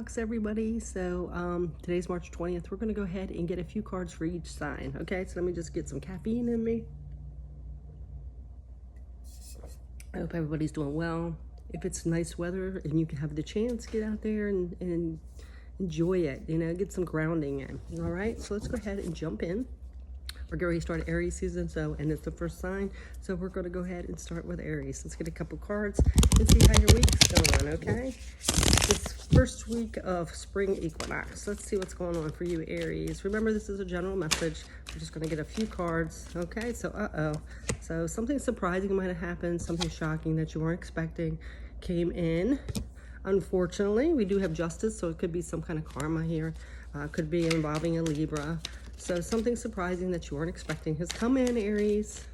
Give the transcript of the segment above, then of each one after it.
Equinox, everybody. So today's March 20th. We're going to go ahead and get a few cards for each sign. Okay, so let me just get some caffeine in me. I hope everybody's doing well. If it's nice weather and you can have the chance, get out there and enjoy it. You know, get some grounding in. All right, so let's go ahead and jump in. We're getting ready to start Aries season, and it's the first sign. So we're going to go ahead and start with Aries. Let's get a couple cards and see how your week's going, okay? This first week of spring equinox. Let's see what's going on for you, Aries. Remember, this is a general message. We're just going to get a few cards, okay? So, So something surprising might have happened, something shocking that you weren't expecting came in. Unfortunately, we do have justice, so it could be some kind of karma here. Could be involving a Libra. So something surprising that you weren't expecting has come in, Aries.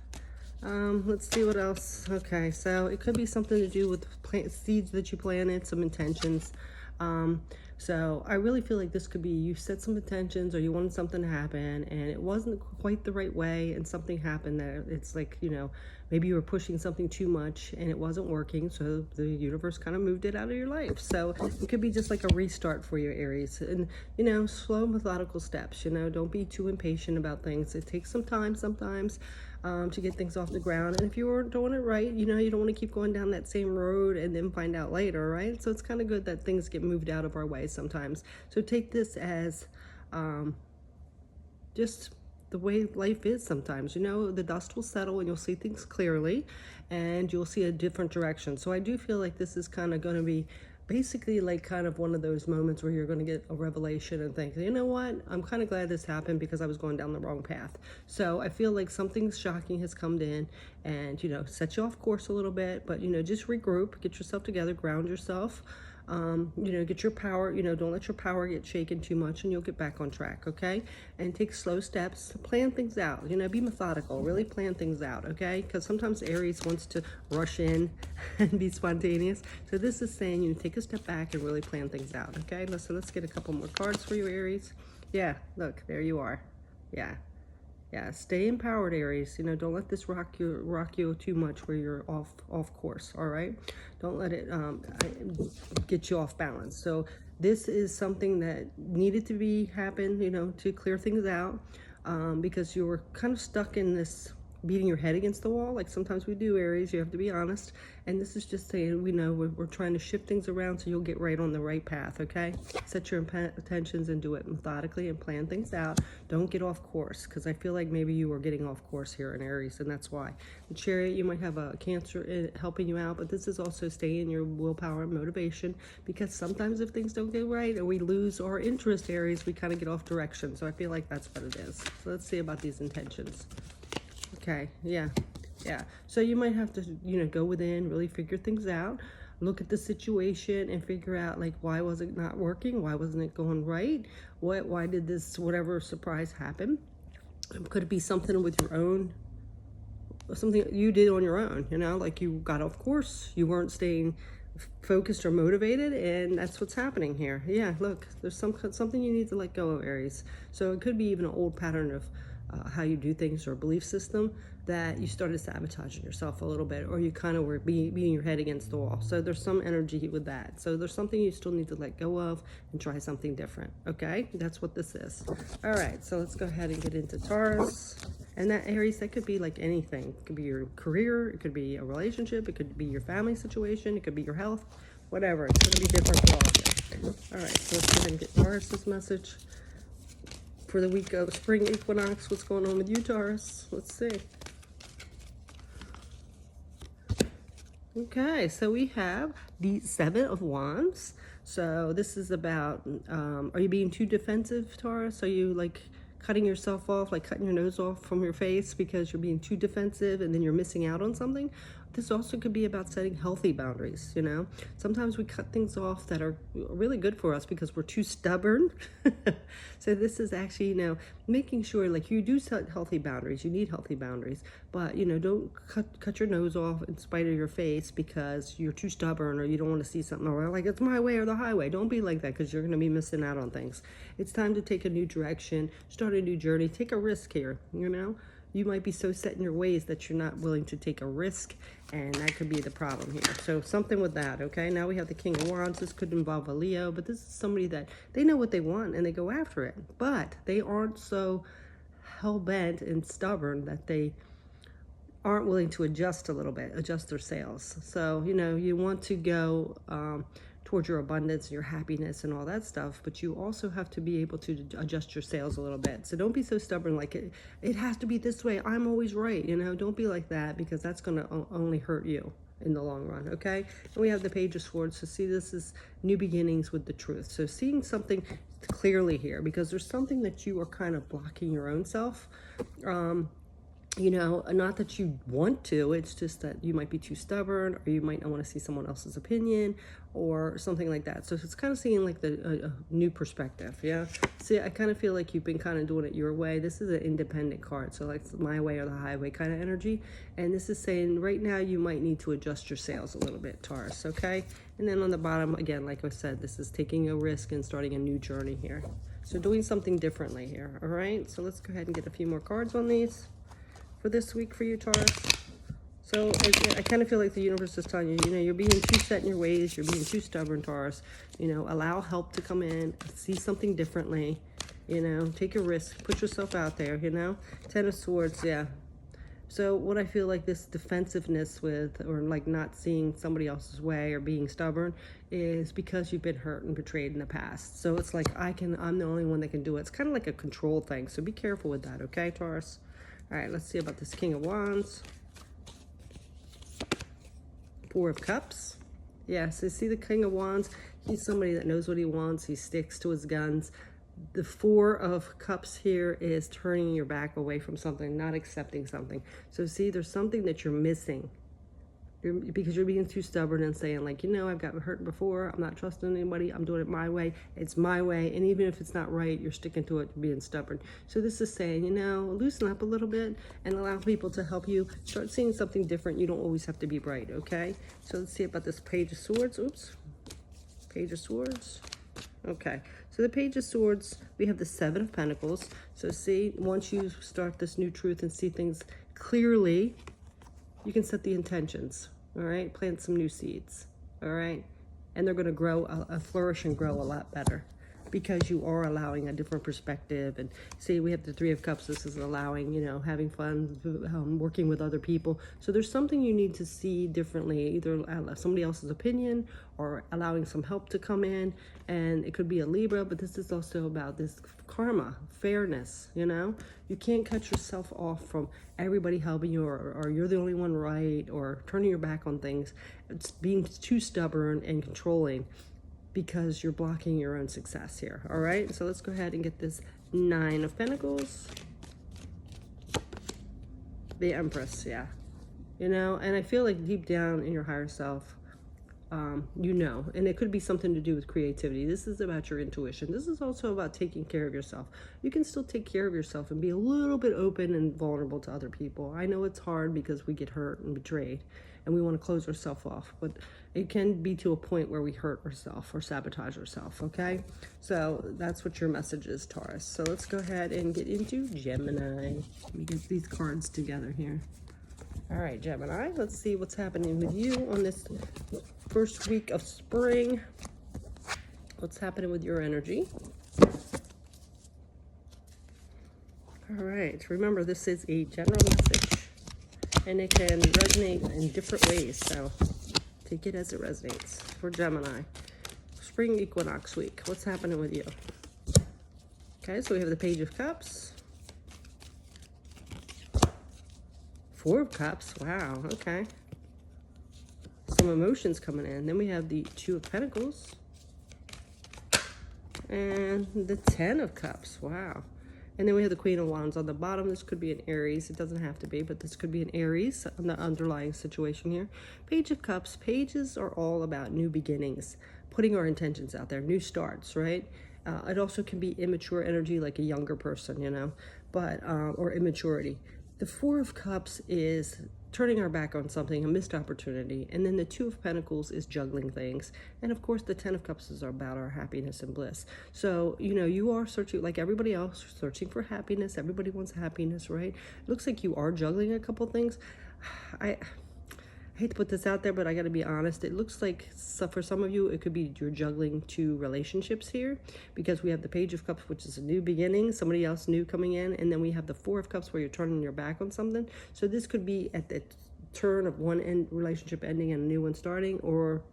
Let's see what else. Okay, so it could be something to do with seeds that you planted, some intentions. So I really feel like this could be you set some intentions or you wanted something to happen and it wasn't quite the right way and something happened that it's like, you know, maybe you were pushing something too much and it wasn't working. So the universe kind of moved it out of your life. So it could be just like a restart for you, Aries. And, you know, slow, methodical steps, you know, don't be too impatient about things. It takes some time sometimes. To get things off the ground. And if you weren't doing it right, you know, you don't want to keep going down that same road and then find out later, right? So it's kind of good that things get moved out of our way sometimes. So take this as just the way life is sometimes. You know, the dust will settle and you'll see things clearly and you'll see a different direction. So I do feel like this is kind of going to be basically like kind of one of those moments where you're going to get a revelation and think, you know what, I'm kind of glad this happened because I was going down the wrong path. So I feel like something shocking has come in and, you know, set you off course a little bit, but, you know, just regroup, get yourself together, ground yourself. You know, get your power, you know, don't let your power get shaken too much and you'll get back on track, okay? And take slow steps, plan things out, you know, be methodical, really plan things out, okay? Because sometimes Aries wants to rush in and be spontaneous. So this is saying, you know, take a step back and really plan things out, okay? So let's get a couple more cards for you, Aries. Yeah, look, there you are. Yeah, stay empowered, Aries. You know, don't let this rock you too much where you're off course, all right? Don't let it get you off balance. So this is something that needed to happen, you know, to clear things out because you were kind of stuck in this beating your head against the wall, like sometimes we do, Aries, you have to be honest. And this is just saying, we know we're trying to shift things around so you'll get right on the right path, okay? Set your intentions and do it methodically and plan things out. Don't get off course, because I feel like maybe you were getting off course here in Aries, and that's why. The Chariot, you might have a Cancer helping you out, but this is also staying in your willpower and motivation, because sometimes if things don't get right or we lose our interest, Aries, we kind of get off direction. So I feel like that's what it is. So let's see about these intentions. Okay, yeah. So you might have to, you know, go within, really figure things out, look at the situation and figure out, like, why was it not working? Why wasn't it going right? Why did this, whatever surprise happen? Could it be something with your own, something you did on your own, you know, like you got off course, you weren't staying focused or motivated, and that's what's happening here. Yeah, look, there's something you need to let go of, Aries. So it could be even an old pattern of how you do things or a belief system that you started sabotaging yourself a little bit, or you kind of were beating your head against the wall. So there's some energy with that. So there's something you still need to let go of and try something different, okay? That's what this is. All right, so let's go ahead and get into Taurus. And that, Aries, that could be like anything. It could be your career, it could be a relationship, it could be your family situation, it could be your health, whatever. It's going to be different for all of you. All right, so let's go ahead and get Taurus's message for the week of spring equinox. What's going on with you, Taurus? Let's see. Okay, so we have the Seven of Wands. So this is about, are you being too defensive, Taurus? Are you like cutting yourself off, like cutting your nose off from your face because you're being too defensive and then you're missing out on something? This also could be about setting healthy boundaries, you know? Sometimes we cut things off that are really good for us because we're too stubborn. So this is actually, you know, making sure, like, you do set healthy boundaries. You need healthy boundaries. But, you know, don't cut your nose off in spite of your face because you're too stubborn or you don't want to see something, or like, it's my way or the highway. Don't be like that, because you're going to be missing out on things. It's time to take a new direction, start a new journey, take a risk here, you know? you might be so set in your ways that you're not willing to take a risk, and that could be the problem here. So something with that, okay? Now we have the King of Wands. This could involve a Leo, but this is somebody that they know what they want and they go after it, but they aren't so hell-bent and stubborn that they aren't willing to adjust a little bit, adjust their sails. So, you know, you want to go towards your abundance and your happiness and all that stuff, but you also have to be able to adjust your sails a little bit. So don't be so stubborn like it has to be this way, I'm always right, you know. Don't be like that, because that's going to only hurt you in the long run, okay? And we have the Page of Swords. So see, this is new beginnings with the truth. So seeing something clearly here, because there's something that you are kind of blocking your own self. You know, not that you want to, it's just that you might be too stubborn, or you might not want to see someone else's opinion or something like that. So it's kind of seeing like a new perspective. Yeah. See, I kind of feel like you've been kind of doing it your way. This is an independent card. So like my way or the highway kind of energy. And this is saying right now you might need to adjust your sails a little bit, Taurus. Okay. And then on the bottom, again, like I said, this is taking a risk and starting a new journey here. So doing something differently here. All right. So let's go ahead and get a few more cards on these for this week for you, Taurus. So I kind of feel like the universe is telling you, you know, you're being too set in your ways, you're being too stubborn, Taurus. You know, allow help to come in, see something differently, you know, take a risk, put yourself out there, you know. 10 of Swords, yeah. So what I feel like this defensiveness with, or like not seeing somebody else's way or being stubborn, is because you've been hurt and betrayed in the past. So it's like I'm the only one that can do it. It's kind of like a control thing. So be careful with that, okay, Taurus? All right, let's see about this King of Wands. Four of Cups. Yeah, so see the King of Wands, he's somebody that knows what he wants. He sticks to his guns. The Four of Cups here is turning your back away from something, not accepting something. So see, there's something that you're missing. Because you're being too stubborn and saying like, you know, I've gotten hurt before, I'm not trusting anybody, I'm doing it my way, it's my way. And even if it's not right, you're sticking to it, being stubborn. So this is saying, you know, loosen up a little bit and allow people to help you start seeing something different. You don't always have to be right, okay? So let's see about this Page of Swords. Oops. Page of Swords. Okay, so the Page of Swords, we have the Seven of Pentacles. So see, once you start this new truth and see things clearly, you can set the intentions. All right, plant some new seeds. All right, and they're going to grow, flourish and grow a lot better, because you are allowing a different perspective. And see, we have the Three of Cups. This is allowing, you know, having fun, working with other people. So there's something you need to see differently, either somebody else's opinion or allowing some help to come in. And it could be a Libra, but this is also about this karma, fairness, you know. You can't cut yourself off from everybody helping you, or you're the only one right, or turning your back on things. It's being too stubborn and controlling, because you're blocking your own success here. All right, so let's go ahead and get this Nine of Pentacles. The Empress, yeah. You know, and I feel like deep down in your higher self, you know, and it could be something to do with creativity. This is about your intuition. This is also about taking care of yourself. You can still take care of yourself and be a little bit open and vulnerable to other people. I know it's hard because we get hurt and betrayed and we want to close ourselves off, but it can be to a point where we hurt ourselves or sabotage ourselves, okay? So that's what your message is, Taurus. So let's go ahead and get into Gemini. Let me get these cards together here. All right, Gemini, let's see what's happening with you on this first week of spring. What's happening with your energy? All right, remember this is a general message, and it can resonate in different ways, so take it as it resonates. For Gemini, spring equinox week, what's happening with you? Okay, so we have the Page of Cups. Four of Cups, wow, okay. Some emotions coming in. Then we have the Two of Pentacles. And the 10 of Cups, wow. And then we have the Queen of Wands on the bottom. This could be an Aries. It doesn't have to be, but this could be an Aries on the underlying situation here. Page of Cups. Pages are all about new beginnings, putting our intentions out there, new starts, right? It also can be immature energy, like a younger person, you know, but or immaturity. The Four of Cups is turning our back on something, a missed opportunity. And then the Two of Pentacles is juggling things. And of course, the Ten of Cups is about our happiness and bliss. So, you know, you are searching, like everybody else, searching for happiness. Everybody wants happiness, right? It looks like you are juggling a couple things. I hate to put this out there, but I got to be honest. It looks like for some of you, it could be you're juggling two relationships here, because we have the Page of Cups, which is a new beginning, somebody else new coming in, and then we have the Four of Cups where you're turning your back on something. So this could be at the turn of one relationship ending and a new one starting, or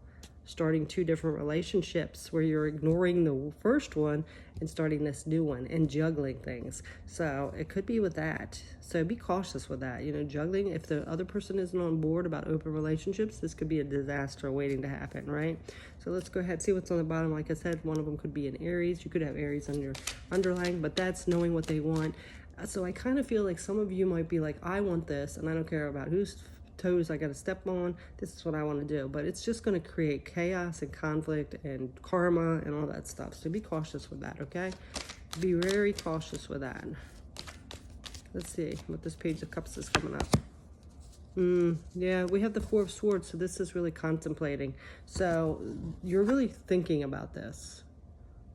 starting two different relationships where you're ignoring the first one and starting this new one and juggling things. So it could be with that. So be cautious with that. You know, juggling, if the other person isn't on board about open relationships, this could be a disaster waiting to happen, right? So let's go ahead, see what's on the bottom. Like I said, one of them could be an Aries. You could have Aries on your underlying, but that's knowing what they want. So I kind of feel like some of you might be like, I want this, and I don't care about who's toes I got to step on. This is what I want to do. But it's just going to create chaos and conflict and karma and all that stuff. So be cautious with that, okay? Be very cautious with that. Let's see what this Page of Cups is coming up. Yeah, we have the Four of Swords, so this is really contemplating. So you're really thinking about this.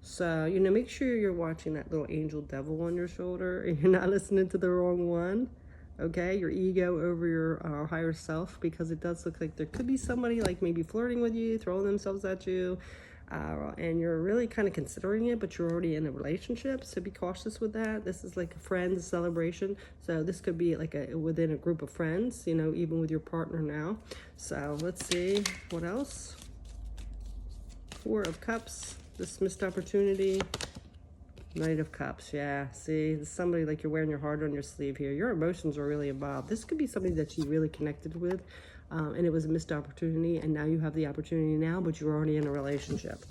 So, you know, make sure you're watching that little angel devil on your shoulder and you're not listening to the wrong one. Okay, your ego over your higher self, because it does look like there could be somebody like maybe flirting with you, throwing themselves at you, and you're really kind of considering it, but you're already in a relationship, so be cautious with that. This is like a friend's celebration, so this could be like within a group of friends, you know, even with your partner now. So let's see what else. Four of Cups, this missed opportunity. Knight of Cups, yeah. See, somebody like you're wearing your heart on your sleeve here. Your emotions are really involved. This could be somebody that you really connected with, and it was a missed opportunity, and now you have the opportunity now, but you're already in a relationship.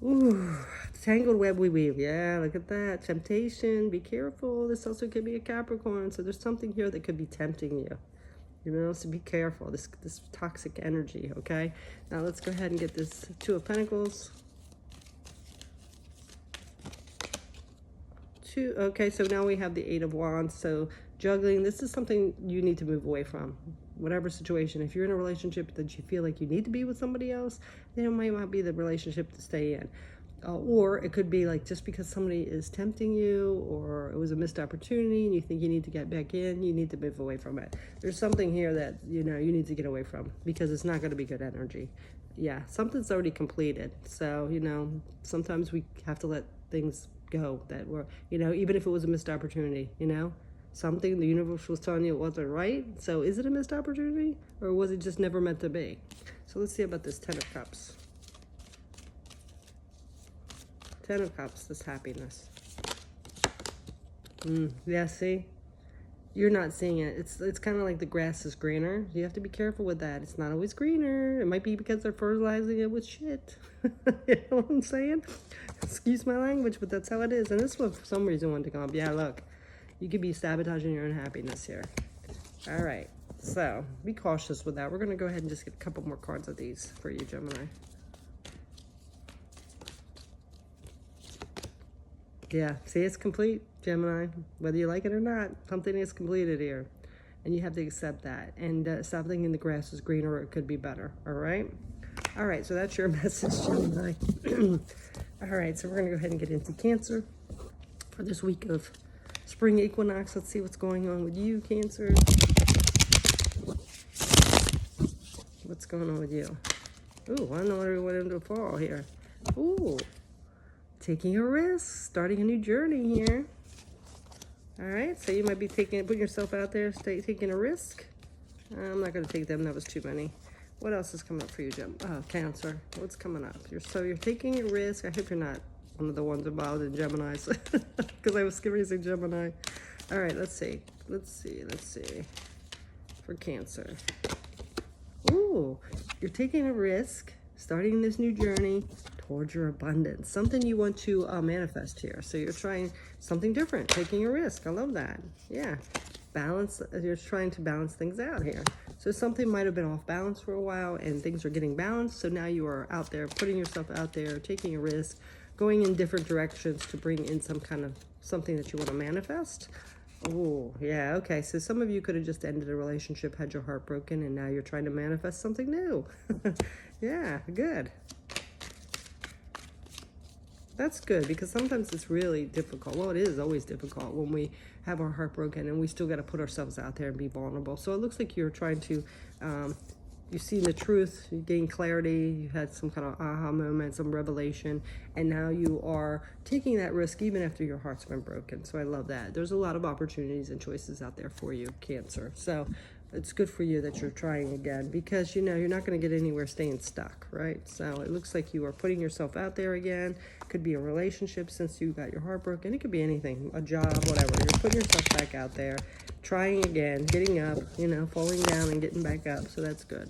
Ooh, tangled web we weave. Yeah, look at that. Temptation, be careful. This also could be a Capricorn, so there's something here that could be tempting you. You know, so be careful. This toxic energy, okay? Now let's go ahead and get this Two of Pentacles. Okay, so now we have the Eight of Wands. So juggling, this is something you need to move away from. Whatever situation, if you're in a relationship that you feel like you need to be with somebody else, then it might not be the relationship to stay in. Or it could be like just because somebody is tempting you, or it was a missed opportunity and you think you need to get back in, you need to move away from it. There's something here that, you know, you need to get away from, because it's not going to be good energy. Yeah, something's already completed. So, you know, sometimes we have to let things go that were, you know, even if it was a missed opportunity, you know, something the universe was telling you it wasn't right. So is it a missed opportunity, or was it just never meant to be? So let's see about this Ten of Cups. Ten of Cups, this happiness. Yeah, see, you're not seeing it. It's kind of like the grass is greener. You have to be careful with that. It's not always greener. It might be because they're fertilizing it with shit. You know what I'm saying? Excuse my language, but that's how it is. And this one, for some reason, wanted to come up. Yeah, look, you could be sabotaging your own happiness here. All right, so be cautious with that. We're going to go ahead and just get a couple more cards of these for you, Gemini. Yeah, see, it's complete, Gemini. Whether you like it or not, something is completed here. And you have to accept that. And stop thinking the grass is greener, or it could be better, all right? All right, so that's your message, Gemini. All right, so we're going to go ahead and get into Cancer for this week of spring equinox. Let's see what's going on with you, Cancer. What's going on with you? Ooh, I know what we went into fall here. Ooh, taking a risk, starting a new journey here. All right, so you might be putting yourself out there, taking a risk. I'm not going to take them. That was too many. What else is coming up for you, Cancer? What's coming up? You're taking a risk. I hope you're not one of the ones involved in Gemini's, because I was scared to say Gemini. All right, let's see. For Cancer. Ooh, you're taking a risk, starting this new journey towards your abundance. Something you want to manifest here. So you're trying something different, taking a risk. I love that. Yeah. Balance. You're trying to balance things out here. So something might have been off balance for a while, and things are getting balanced. So now you are out there, putting yourself out there, taking a risk, going in different directions to bring in some kind of something that you want to manifest. Oh, yeah, okay. So some of you could have just ended a relationship, had your heart broken, and now you're trying to manifest something new. Yeah, good. That's good, because sometimes it's really difficult. Well, it is always difficult when we have our heart broken and we still got to put ourselves out there and be vulnerable. So it looks like you're trying to, you've seen the truth, you gained clarity, you had some kind of aha moment, some revelation, and now you are taking that risk even after your heart's been broken. So I love that. There's a lot of opportunities and choices out there for you, Cancer. So it's good for you that you're trying again, because you know you're not going to get anywhere staying stuck, right? So it looks like you are putting yourself out there again. Could be a relationship since you got your heart broken. It could be anything, a job, whatever. You're putting yourself back out there, trying again, getting up, you know, falling down and getting back up. So that's good,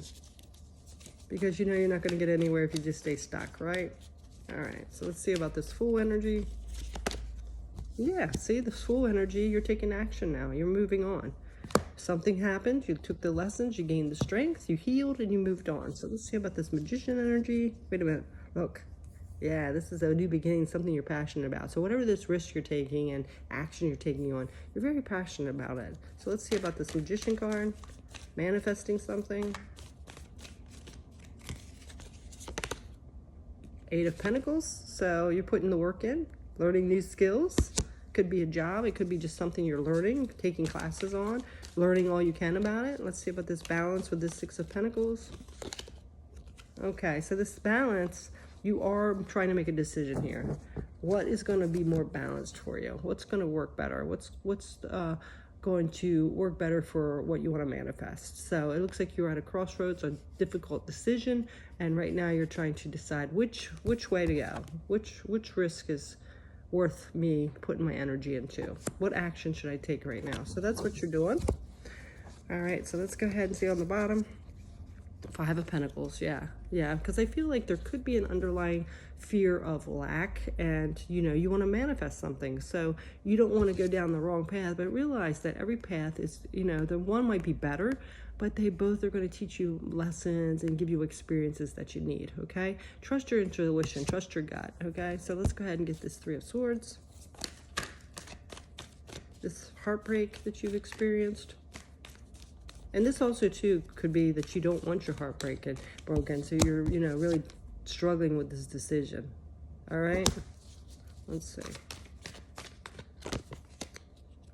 because you know you're not going to get anywhere if you just stay stuck, right? All right, so let's see about this Fool energy. Yeah, see, the Fool energy, you're taking action now. You're moving on. Something happened, you took the lessons, you gained the strength, you healed, and you moved on. So let's see about this Magician energy. Wait a minute, look. Yeah, this is a new beginning, something you're passionate about. So whatever this risk you're taking and action you're taking on, you're very passionate about it. So let's see about this Magician card. Manifesting something. Eight of Pentacles. So you're putting the work in, learning new skills. Could be a job, it could be just something you're learning, taking classes on, learning all you can about it. Let's see about this balance with this Six of Pentacles. Okay, so this balance, you are trying to make a decision here. What is going to be more balanced for you? What's going to work better? What's going to work better for what you want to manifest? So it looks like you're at a crossroads, a difficult decision, and right now you're trying to decide which way to go. Which risk is worth me putting my energy into? What action should I take right now? So that's what you're doing. All right, so let's go ahead and see on the bottom. Five of Pentacles. Yeah, because I feel like there could be an underlying fear of lack, and you know you want to manifest something, so you don't want to go down the wrong path, but realize that every path is, you know, the one might be better, but they both are going to teach you lessons and give you experiences that you need. Okay, trust your intuition, trust your gut. Okay, so let's go ahead and get this Three of Swords. This heartbreak that you've experienced. And this also, too, could be that you don't want your heart broken. So you're, you know, really struggling with this decision. All right? Let's see.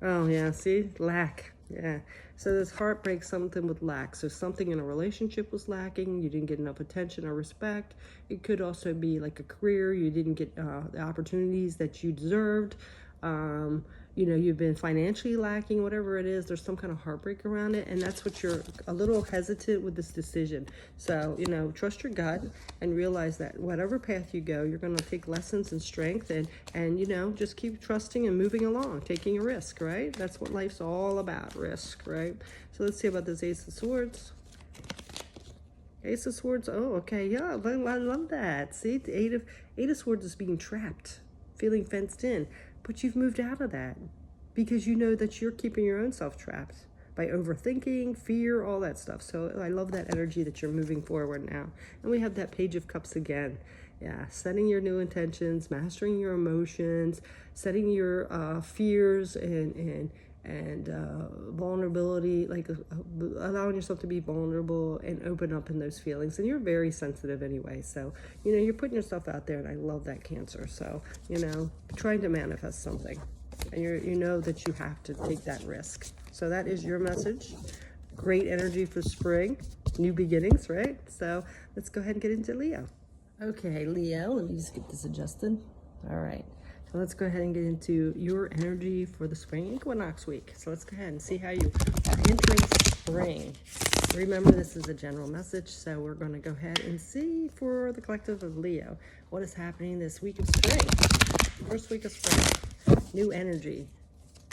Oh, yeah, see? Lack. Yeah. So this heartbreak, something with lack. So something in a relationship was lacking. You didn't get enough attention or respect. It could also be like a career. You didn't get the opportunities that you deserved. You know, you've been financially lacking, whatever it is, there's some kind of heartbreak around it, and that's what you're a little hesitant with this decision. So, you know, trust your gut and realize that whatever path you go, you're going to take lessons and strength, and you know, just keep trusting and moving along, taking a risk, right? That's what life's all about, risk, right? So let's see about this Ace of Swords. Ace of Swords, oh, okay, yeah, I love that. See, the Eight of Swords is being trapped, feeling fenced in. But you've moved out of that because you know that you're keeping your own self trapped by overthinking, fear, all that stuff. So I love that energy that you're moving forward now. And we have that Page of Cups again. Yeah, setting your new intentions, mastering your emotions, setting your fears and vulnerability, like allowing yourself to be vulnerable and open up in those feelings. And you're very sensitive anyway, so you know you're putting yourself out there, and I love that, Cancer. So you know, trying to manifest something, and you know that you have to take that risk. So that is your message. Great energy for spring, new beginnings, right? So let's go ahead and get into Leo. Okay, Leo, let me just get this adjusted. All right. So let's go ahead and get into your energy for the spring equinox week. So let's go ahead and see how you are entering spring. Remember, this is a general message, so we're going to go ahead and see for the collective of Leo what is happening this week of spring. First week of spring, new energy,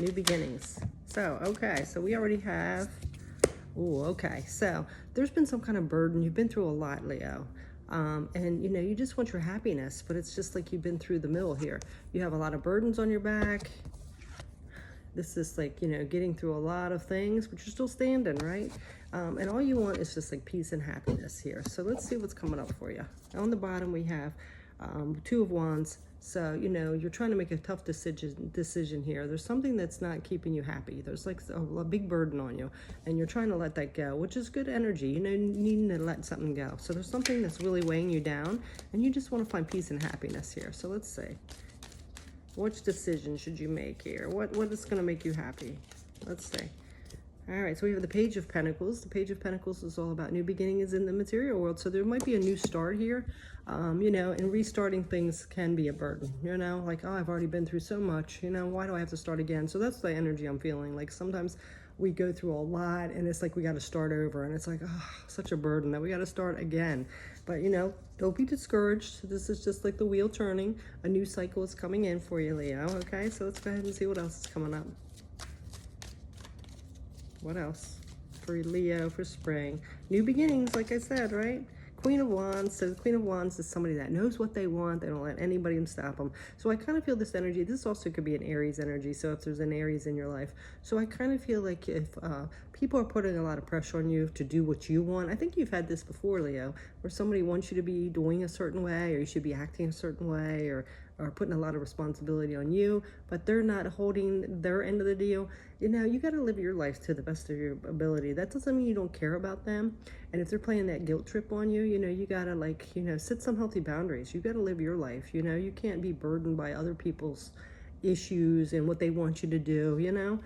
new beginnings. So, okay, so we already have, okay, so there's been some kind of burden. You've been through a lot, Leo. And you know, you just want your happiness, but it's just like you've been through the mill here. You have a lot of burdens on your back. This is like, you know, getting through a lot of things, but you're still standing, right? And all you want is just like peace and happiness here. So let's see what's coming up for you. On the bottom, we have Two of Wands. So, you know, you're trying to make a tough decision here. There's something that's not keeping you happy. There's like a big burden on you, and you're trying to let that go, which is good energy, you know, needing to let something go. So there's something that's really weighing you down, and you just want to find peace and happiness here. So let's see. Which decision should you make here? What is going to make you happy? Let's see. All right, so we have the Page of Pentacles. The Page of Pentacles is all about new beginnings in the material world. So there might be a new start here, you know, and restarting things can be a burden, you know, like, oh, I've already been through so much, you know, why do I have to start again? So that's the energy I'm feeling. Like sometimes we go through a lot and it's like we got to start over, and it's like, oh, such a burden that we got to start again. But, you know, don't be discouraged. This is just like the wheel turning. A new cycle is coming in for you, Leo. Okay, so let's go ahead and see what else is coming up. What else for Leo for spring? New beginnings, like I said, right? Queen of Wands. So the Queen of Wands is somebody that knows what they want. They don't let anybody stop them. So I kind of feel this energy. This also could be an Aries energy. So if there's an Aries in your life. So I kind of feel like if people are putting a lot of pressure on you to do what you want. I think you've had this before, Leo, where somebody wants you to be doing a certain way, or you should be acting a certain way, or putting a lot of responsibility on you, but they're not holding their end of the deal. You know, you got to live your life to the best of your ability. That doesn't mean you don't care about them. And if they're playing that guilt trip on you, you know, you got to, like, you know, set some healthy boundaries. You got to live your life. You know, you can't be burdened by other people's issues and what they want you to do, you know.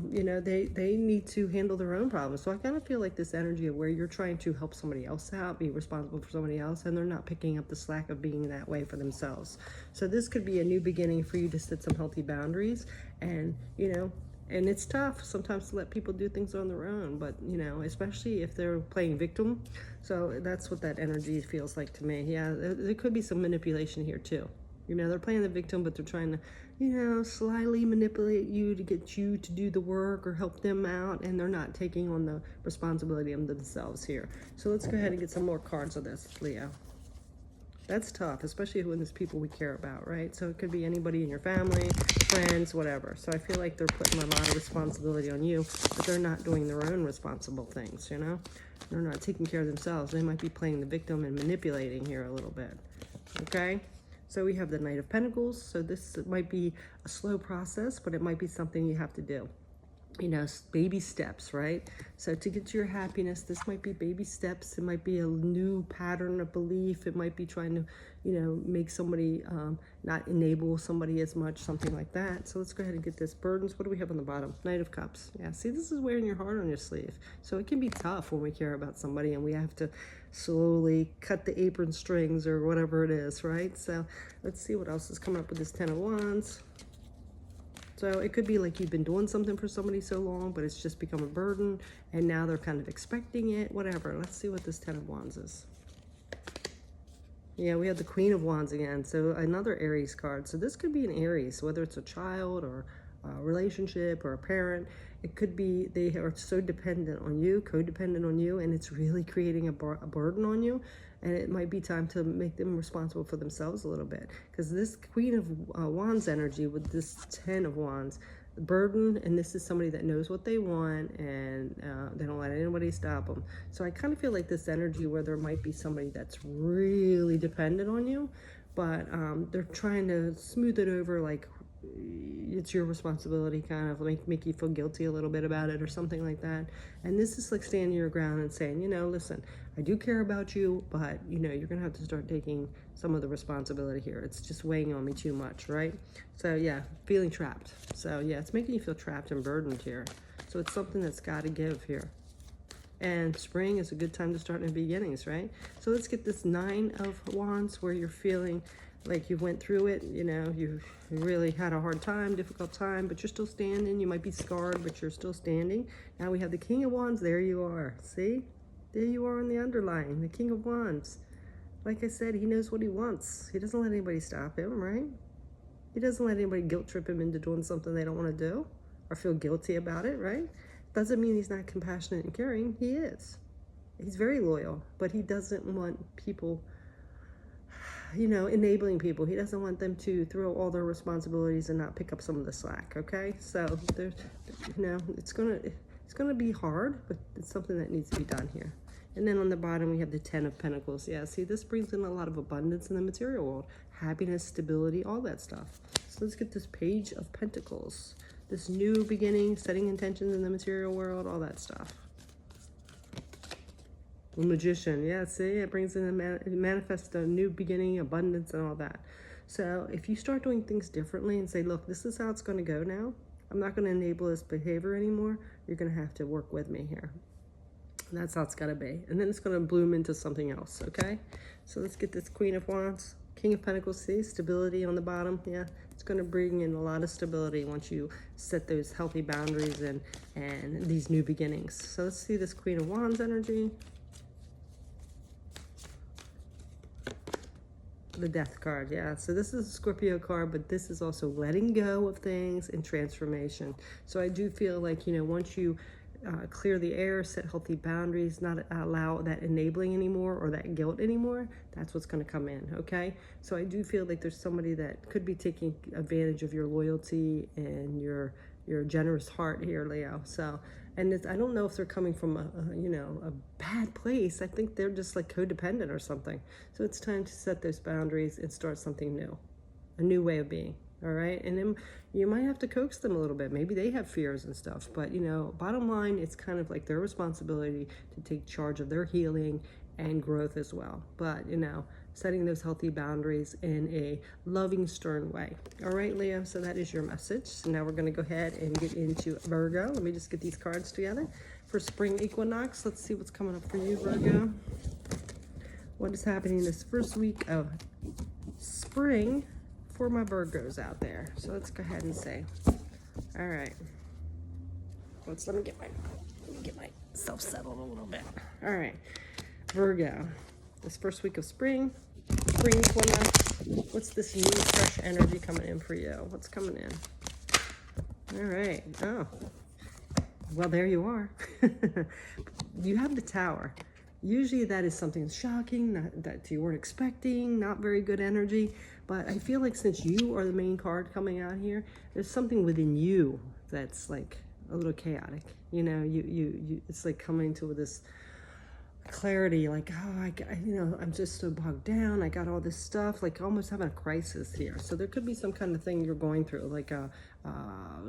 You know, they need to handle their own problems. So I kind of feel like this energy of where you're trying to help somebody else out, be responsible for somebody else, and they're not picking up the slack of being that way for themselves. So this could be a new beginning for you to set some healthy boundaries. And, you know, and it's tough sometimes to let people do things on their own, but, you know, especially if they're playing victim. So that's what that energy feels like to me. Yeah, there could be some manipulation here too. You know, they're playing the victim, but they're trying to, you know, slyly manipulate you to get you to do the work or help them out, and they're not taking on the responsibility of themselves here. So let's go ahead and get some more cards of this, Leo. That's tough, especially when there's people we care about, right? So it could be anybody in your family, friends, whatever. So I feel like they're putting a lot of responsibility on you, but they're not doing their own responsible things, you know? They're not taking care of themselves. They might be playing the victim and manipulating here a little bit, okay? So we have the Knight of Pentacles. So this might be a slow process, but it might be something you have to do. You know, baby steps, right? So to get to your happiness, this might be baby steps. It might be a new pattern of belief. It might be trying to, you know, make somebody not enable somebody as much, something like that. So let's go ahead and get this. Burdens. What do we have on the bottom? Knight of Cups. Yeah, see, this is wearing your heart on your sleeve. So it can be tough when we care about somebody and we have to slowly cut the apron strings or whatever it is, right? So let's see what else is coming up with this 10 of Wands. So it could be like you've been doing something for somebody so long, but it's just become a burden, and now they're kind of expecting it, whatever. Let's see what this 10 of Wands is. Yeah, we have the Queen of Wands again, so another Aries card. So this could be an Aries, whether it's a child or a relationship or a parent. It could be they are so dependent on you, codependent on you, and it's really creating a burden on you. And it might be time to make them responsible for themselves a little bit. Because this Queen of Wands energy with this 10 of Wands, burden, and this is somebody that knows what they want, and they don't let anybody stop them. So I kind of feel like this energy where there might be somebody that's really dependent on you, but they're trying to smooth it over, like it's your responsibility, kind of make you feel guilty a little bit about it or something like that. And this is like standing your ground and saying, you know, listen, I do care about you, but you know, you're gonna have to start taking some of the responsibility here. It's just weighing on me too much, right? So yeah, feeling trapped. So yeah, it's making you feel trapped and burdened here. So it's something that's got to give here. And spring is a good time to start new beginnings, right? So let's get this 9 of Wands where you're feeling like you went through it, you know, you really had a hard time, difficult time, but you're still standing. You might be scarred, but you're still standing. Now we have the King of Wands. There you are. See? There you are in the underlying, the King of Wands. Like I said, he knows what he wants. He doesn't let anybody stop him, right? He doesn't let anybody guilt trip him into doing something they don't want to do or feel guilty about it, right? Doesn't mean he's not compassionate and caring. He is. He's very loyal, but he doesn't want people, you know, enabling people. He doesn't want them to throw all their responsibilities and not pick up some of the slack, okay? So there's, you know, it's gonna, It's going to be hard, but it's something that needs to be done here. And then on the bottom, we have the 10 of Pentacles. Yeah, see, this brings in a lot of abundance in the material world. Happiness, stability, all that stuff. So let's get this Page of Pentacles. This new beginning, setting intentions in the material world, all that stuff. The Magician. Yeah, see, it brings in it manifests a new beginning, abundance, and all that. So if you start doing things differently and say, look, this is how it's going to go now. I'm not going to enable this behavior anymore. You're going to have to work with me here. And that's how it's got to be. And then it's going to bloom into something else, okay? So let's get this Queen of Wands. King of Pentacles, see? Stability on the bottom. Yeah, it's going to bring in a lot of stability once you set those healthy boundaries and these new beginnings. So let's see this Queen of Wands energy. The Death card, yeah. So this is a Scorpio card, but this is also letting go of things and transformation. So I do feel like, you know, once you clear the air, set healthy boundaries, not allow that enabling anymore or that guilt anymore, that's what's going to come in, okay? So I do feel like there's somebody that could be taking advantage of your loyalty and your generous heart here, Leo. So, and I don't know if they're coming from a bad place. I think they're just like codependent or something. So it's time to set those boundaries and start something new, a new way of being. All right, and then you might have to coax them a little bit. Maybe they have fears and stuff, but you know, bottom line, it's kind of like their responsibility to take charge of their healing and growth as well. But you know, setting those healthy boundaries in a loving, stern way. All right, Leo, so that is your message. So now we're going to go ahead and get into Virgo. Let me just get these cards together for spring equinox. Let's see what's coming up for you, Virgo. What is happening this first week of spring for my Virgos out there? So let's go ahead and say, all right, let me get myself settled a little bit. All right, Virgo, this first week of spring equinox, what's this new fresh energy coming in for you? What's coming in? All right, oh, well, there you are. You have the Tower. Usually that is something shocking that you weren't expecting, not very good energy. But I feel like since you are the main card coming out here, there's something within you that's like a little chaotic. You know, you it's like coming to this clarity, like, oh, I'm just so bogged down. I got all this stuff, like almost having a crisis here. So there could be some kind of thing you're going through, like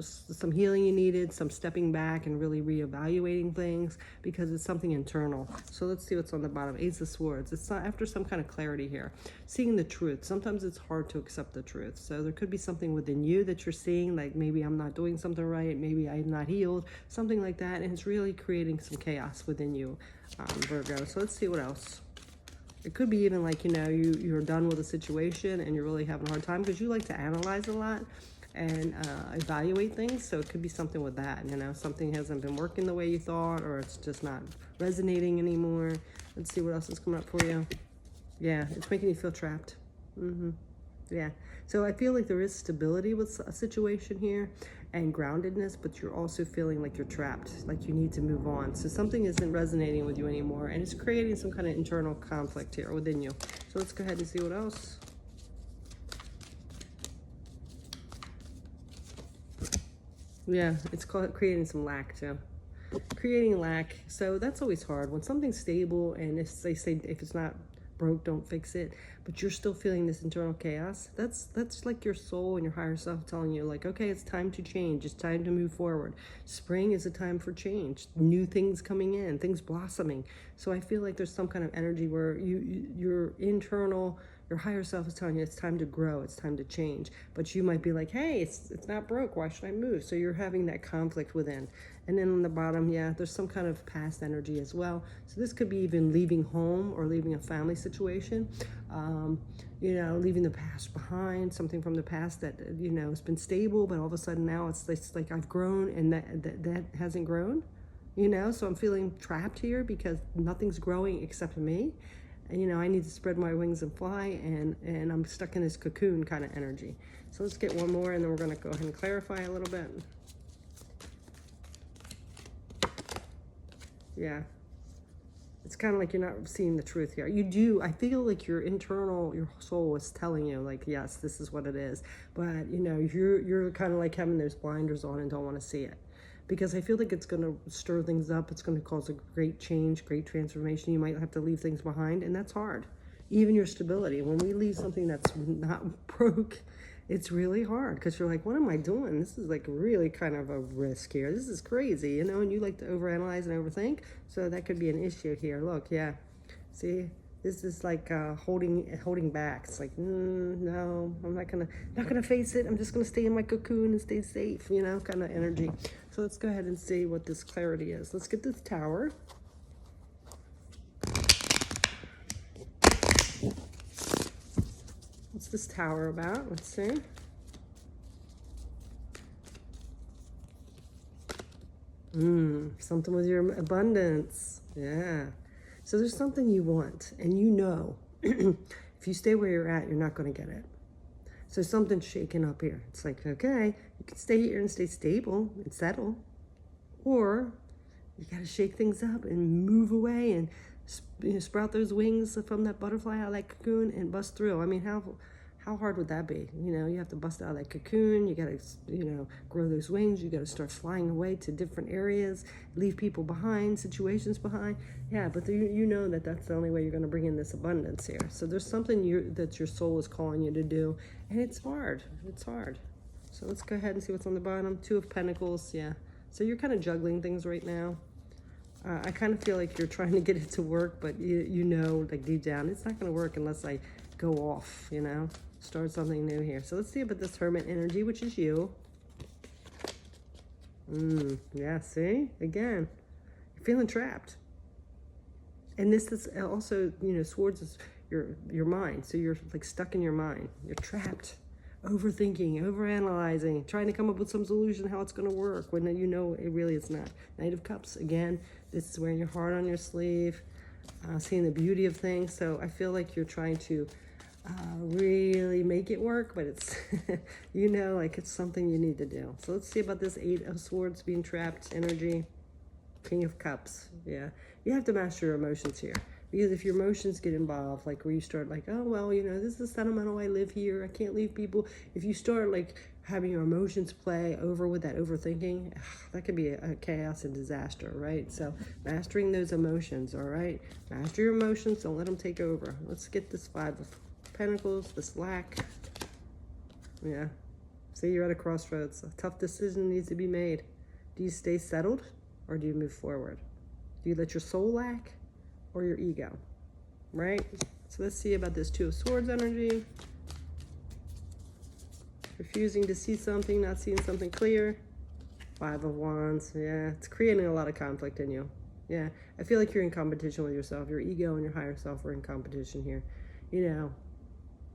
some healing you needed, some stepping back and really reevaluating things because it's something internal. So let's see what's on the bottom. Ace of Swords. It's not after some kind of clarity here. Seeing the truth. Sometimes it's hard to accept the truth. So there could be something within you that you're seeing, like maybe I'm not doing something right, maybe I'm not healed, something like that, and it's really creating some chaos within you, Virgo. So let's see what else. It could be even like, you know, you're done with a situation and you're really having a hard time because you like to analyze a lot and evaluate things. So it could be something with that, you know, something hasn't been working the way you thought, or it's just not resonating anymore. Let's see what else is coming up for you. Yeah, it's making you feel trapped. Yeah, so I feel like there is stability with a situation here and groundedness, but you're also feeling like you're trapped, like you need to move on. So something isn't resonating with you anymore, and it's creating some kind of internal conflict here within you. So let's go ahead and see what else. Yeah, it's called creating some lack too. Creating lack. So that's always hard when something's stable, and if they say if it's not broke, don't fix it, but you're still feeling this internal chaos. That's like your soul and your higher self telling you, like, okay, it's time to change, it's time to move forward. Spring is a time for change, new things coming in, things blossoming. So I feel like there's some kind of energy where your internal, your higher self is telling you it's time to grow, it's time to change, but you might be like, hey, it's not broke, why should I move? So you're having that conflict within. And then on the bottom, yeah, there's some kind of past energy as well. So this could be even leaving home or leaving a family situation, you know, leaving the past behind, something from the past that, you know, has been stable, but all of a sudden now it's like I've grown and that hasn't grown, you know? So I'm feeling trapped here because nothing's growing except me. And, you know, I need to spread my wings and fly, and I'm stuck in this cocoon kind of energy. So let's get one more, and then we're going to go ahead and clarify a little bit. Yeah, it's kind of like you're not seeing the truth here. You do, I feel like your soul is telling you, like, yes, this is what it is. But, you know, you're kind of like having those blinders on and don't want to see it. because I feel like it's going to stir things up. It's going to cause a great change, great transformation. You might have to leave things behind, and that's hard. Even your stability. When we leave something that's not broke, it's really hard because you're like, what am I doing? This is like really kind of a risk here. This is crazy, you know, and you like to overanalyze and overthink. So that could be an issue here. Look, yeah. See, this is like holding back. It's like, no, I'm not gonna face it. I'm just gonna stay in my cocoon and stay safe, you know, kind of energy. So let's go ahead and see what this clarity is. Let's get this Tower. What's this Tower about? Let's see. Something with your abundance. Yeah. So there's something you want, and you know, if you stay where you're at, you're not going to get it. So something's shaking up here. It's like, okay, you can stay here and stay stable and settle, or you got to shake things up and move away and sprout those wings from that butterfly out of that cocoon and bust through. I mean, how hard would that be? You know, you have to bust out of that cocoon. You got to, you know, grow those wings. You got to start flying away to different areas, leave people behind, situations behind. Yeah, but you know that that's the only way you're going to bring in this abundance here. So there's something that your soul is calling you to do, and it's hard. It's hard. So let's go ahead and see what's on the bottom. Two of Pentacles. Yeah. So you're kind of juggling things right now. I kind of feel like you're trying to get it to work, but you know, like deep down, it's not going to work unless I go off, you know, start something new here. So let's see about this Hermit energy, which is you. Yeah, see? Again, you're feeling trapped. And this is also, you know, Swords is your mind. So you're like stuck in your mind. You're trapped. Overthinking, overanalyzing, trying to come up with some solution how it's going to work when you know it really is not. Knight of Cups, again, this is wearing your heart on your sleeve, seeing the beauty of things. So I feel like you're trying to really make it work, but it's, you know, like it's something you need to do. So let's see about this Eight of Swords being trapped energy. King of Cups, yeah. You have to master your emotions here. Because if your emotions get involved, like where you start like, oh, well, you know, this is sentimental, I live here, I can't leave people. If you start like having your emotions play over with that overthinking, that could be a chaos and disaster, right? So mastering those emotions, all right? Master your emotions, don't let them take over. Let's get this Five of Pentacles, this lack. Yeah. See, you're at a crossroads. A tough decision needs to be made. Do you stay settled or do you move forward? Do you let your soul lack or your ego, right? So let's see about this Two of Swords energy. Refusing to see something, not seeing something clear. Five of Wands, yeah. It's creating a lot of conflict in you. Yeah, I feel like you're in competition with yourself. Your ego and your higher self are in competition here. You know,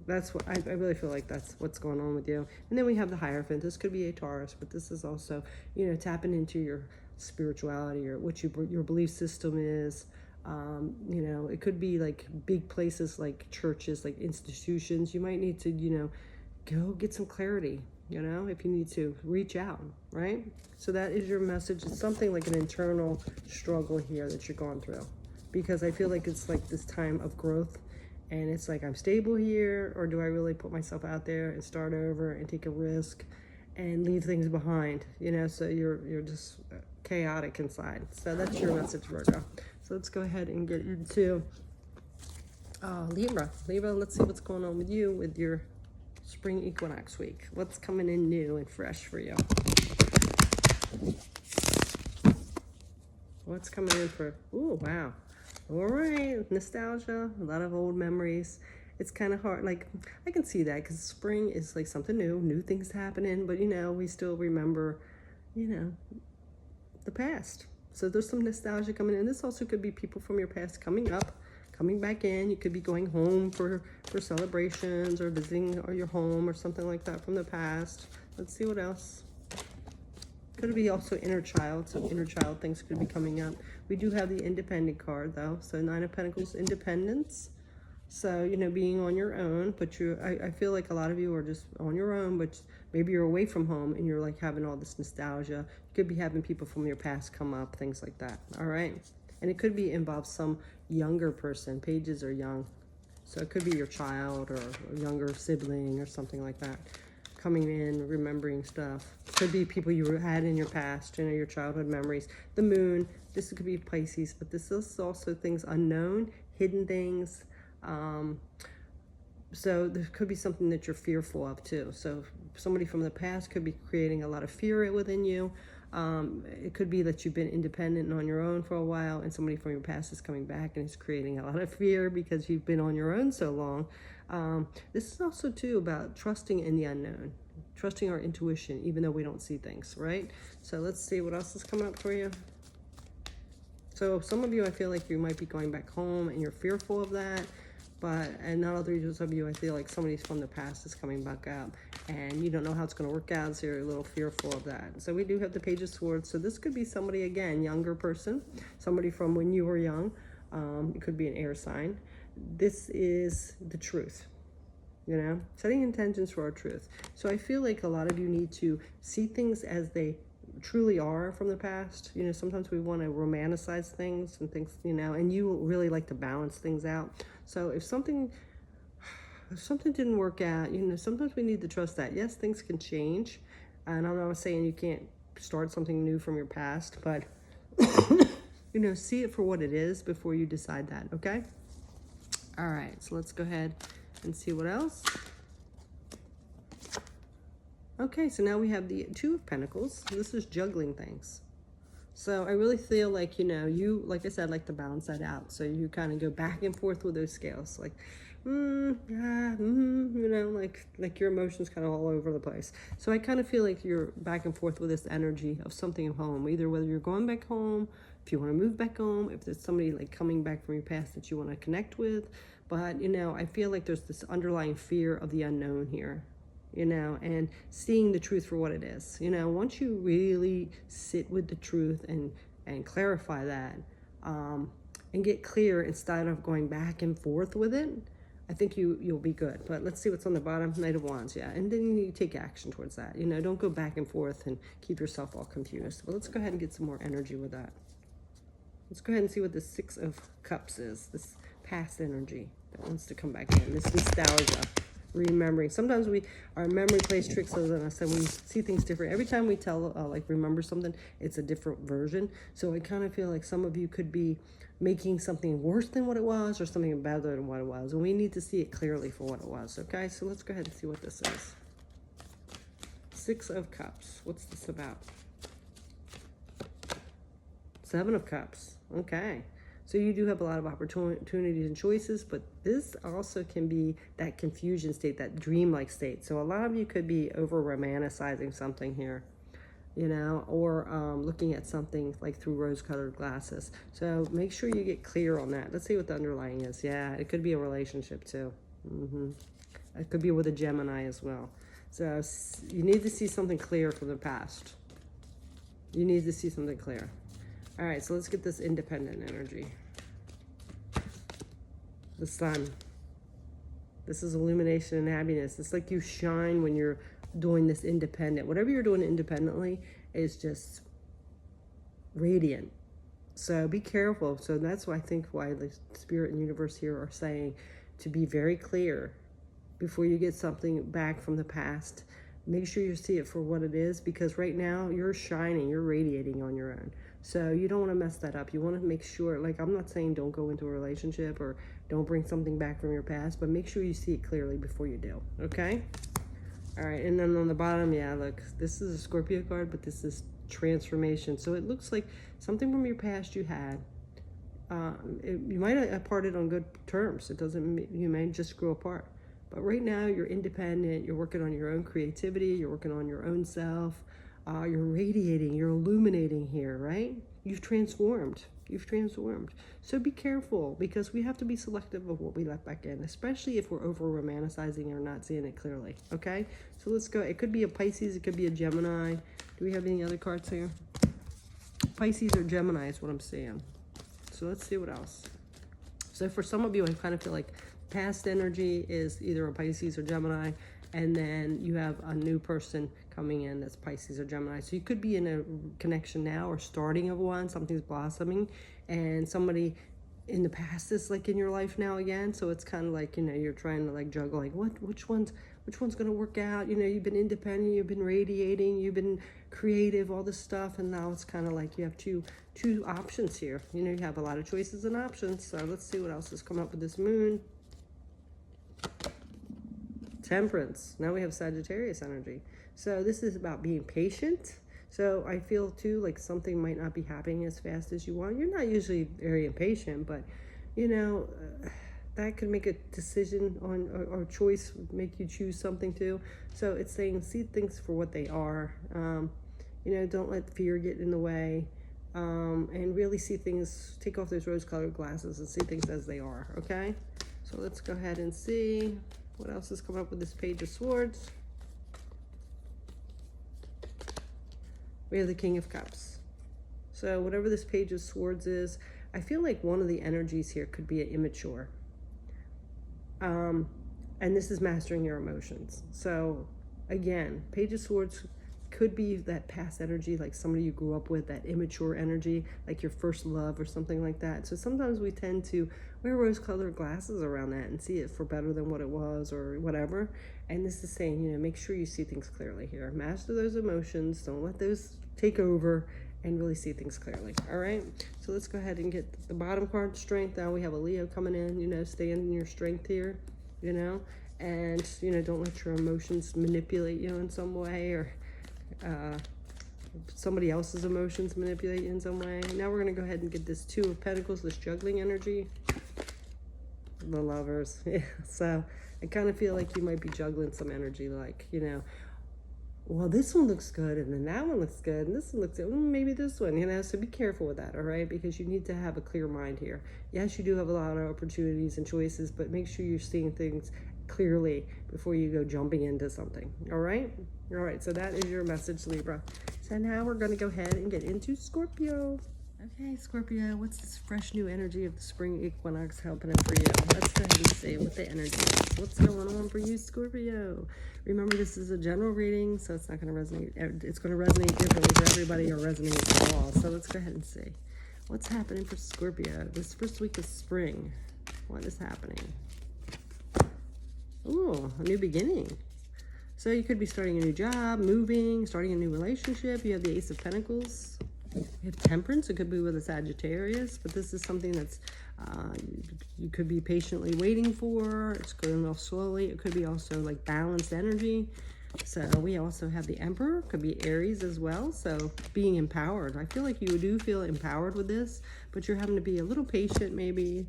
that's what I really feel like that's what's going on with you. And then we have the Hierophant. This could be a Taurus, but this is also, you know, tapping into your spirituality or what your belief system is. You know, it could be like big places like churches, like institutions. You might need to, you know, go get some clarity, you know, if you need to reach out, right? So that is your message. It's something like an internal struggle here that you're going through, because I feel like it's like this time of growth, and it's like, I'm stable here, or do I really put myself out there and start over and take a risk and leave things behind, you know? So you're just chaotic inside. So that's your message, Virgo. So let's go ahead and get into Libra. Libra, let's see what's going on with you with your spring equinox week. What's coming in new and fresh for you? What's coming in for, ooh, wow. All right, nostalgia, a lot of old memories. It's kind of hard, like, I can see that because spring is like something new things happening, but you know, we still remember, you know, the past. So there's some nostalgia coming in. This also could be people from your past coming back in. You could be going home for celebrations or visiting or your home or something like that from the past. Let's see what else. Could be also inner child. So inner child things could be coming up. We do have the Independent card though. So Nine of Pentacles, independence. So, you know, being on your own, but I feel like a lot of you are just on your own, but maybe you're away from home and you're like having all this nostalgia. You could be having people from your past come up, things like that. All right. And it could be involve some younger person. Pages are young. So it could be your child or a younger sibling or something like that. coming in, remembering stuff. Could be people you had in your past, you know, your childhood memories. The moon, this could be Pisces, but this is also things unknown, hidden things. So there could be something that you're fearful of too. So somebody from the past could be creating a lot of fear within you. It could be that you've been independent and on your own for a while, and somebody from your past is coming back and is creating a lot of fear because you've been on your own so long. This is also too about trusting in the unknown, trusting our intuition, even though we don't see things, right? So let's see what else is coming up for you. So some of you, I feel like you might be going back home and you're fearful of that. And not others of you, I feel like somebody from the past is coming back up and you don't know how it's going to work out, so you're a little fearful of that. So we do have the Page of Swords. So this could be somebody, again, younger person, somebody from when you were young. It could be an air sign. This is the truth, you know, setting intentions for our truth. So I feel like a lot of you need to see things as they truly are from the past. You know, sometimes we want to romanticize things and things, you know, and you really like to balance things out. So if something didn't work out, you know, sometimes we need to trust that. Yes, things can change. And I'm not saying you can't start something new from your past, but, you know, see it for what it is before you decide that, okay? All right, so let's go ahead and see what else. Okay, so now we have the Two of Pentacles. This is juggling things. So I really feel like, you know, you, like I said, like to balance that out. So you kind of go back and forth with those scales, like, you know, like your emotions kind of all over the place. So I kind of feel like you're back and forth with this energy of something at home, either whether you're going back home, if you want to move back home, if there's somebody like coming back from your past that you want to connect with. But, you know, I feel like there's this underlying fear of the unknown here, you know, and seeing the truth for what it is. You know, once you really sit with the truth and clarify that, and get clear instead of going back and forth with it, I think you'll be good. But let's see what's on the bottom. Knight of Wands, yeah. And then you take action towards that. You know, don't go back and forth and keep yourself all confused. But let's go ahead and get some more energy with that. Let's go ahead and see what the Six of Cups is. This past energy that wants to come back in. This nostalgia. Remembering. Sometimes our memory plays tricks on us and we see things different. Every time we tell, like, remember something, it's a different version. So I kind of feel like some of you could be making something worse than what it was or something better than what it was. And we need to see it clearly for what it was. Okay, so let's go ahead and see what this is. Six of Cups. What's this about? Seven of Cups. Okay. So you do have a lot of opportunities and choices, but this also can be that confusion state, that dreamlike state. So a lot of you could be over-romanticizing something here, you know, or looking at something like through rose-colored glasses. So make sure you get clear on that. Let's see what the underlying is. Yeah, it could be a relationship too. It could be with a Gemini as well. So you need to see something clear from the past. You need to see something clear. All right, so let's get this independent energy. The Sun. This is illumination and happiness. It's like you shine when you're doing this independent. Whatever you're doing independently is just radiant. So be careful. So that's why I think why the Spirit and universe here are saying to be very clear before you get something back from the past. Make sure you see it for what it is, because right now you're shining, you're radiating on your own. So you don't want to mess that up. You want to make sure, like, I'm not saying don't go into a relationship or don't bring something back from your past, but make sure you see it clearly before you do, okay? All right, and then on the bottom, yeah, look, this is a Scorpio card, but this is transformation. So it looks like something from your past you had. You might have parted on good terms. It doesn't, you may just grow apart. But right now, you're independent, you're working on your own creativity, you're working on your own self, you're radiating, you're illuminating here, right? You've transformed. So be careful, because we have to be selective of what we let back in, especially if we're over-romanticizing or not seeing it clearly, okay? So let's go. It could be a Pisces, it could be a Gemini. Do we have any other cards here? Pisces or Gemini is what I'm seeing. So let's see what else. So for some of you, I kind of feel like past energy is either a Pisces or Gemini, and then you have a new person coming in that's Pisces or Gemini. So you could be in a connection now or starting of one, something's blossoming, and somebody in the past is like in your life now again. So it's kind of like, you know, you're trying to like juggle, like which one's which one's going to work out. You know, you've been independent, you've been radiating, you've been creative, all this stuff, and now it's kind of like you have two options here. You know, you have a lot of choices and options. So let's see what else has come up with this moon. Temperance. Now we have Sagittarius energy. So this is about being patient. So I feel too like something might not be happening as fast as you want. You're not usually very impatient, but you know, that could make a decision on or choice, make you choose something too. So it's saying see things for what they are. You know, don't let fear get in the way. And really see things, take off those rose-colored glasses and see things as they are, okay? So let's go ahead and see what else is coming up with this Page of Swords. We have the King of Cups. So whatever this Page of Swords is, I feel like one of the energies here could be immature. And this is mastering your emotions. So again, Page of Swords could be that past energy, like somebody you grew up with, that immature energy, like your first love or something like that. So sometimes we tend to wear rose-colored glasses around that and see it for better than what it was or whatever. And this is saying, you know, make sure you see things clearly here. Master those emotions. Don't let those take over and really see things clearly. All right. So let's go ahead and get the bottom card, Strength. Now we have a Leo coming in, you know, stay in your strength here, you know, and, you know, don't let your emotions manipulate you in some way or somebody else's emotions manipulate you in some way. Now we're going to go ahead and get this Two of Pentacles, this juggling energy. The Lovers. Yeah. So I kind of feel like you might be juggling some energy, like, you know, well, this one looks good, and then that one looks good, and this one looks good, maybe this one, you know, so be careful with that, all right, because you need to have a clear mind here. Yes, you do have a lot of opportunities and choices, but make sure you're seeing things clearly before you go jumping into something, all right? All right, so that is your message, Libra. So now we're going to go ahead and get into Scorpio. Okay, Scorpio, what's this fresh new energy of the spring equinox helping it for you? Let's go ahead and see what the energy is. What's going on for you, Scorpio? Remember, this is a general reading, so it's not going to resonate. It's going to resonate differently for everybody or resonate at all. So let's go ahead and see what's happening for Scorpio this first week of spring. What is happening? Ooh, a new beginning. So you could be starting a new job, moving, starting a new relationship. You have the Ace of Pentacles. You have Temperance. It could be with a Sagittarius, but this is something that's you could be patiently waiting for. It's going off slowly. It could be also like balanced energy. So we also have the Emperor. Could be Aries as well. So being empowered. I feel like you do feel empowered with this, but you're having to be a little patient maybe.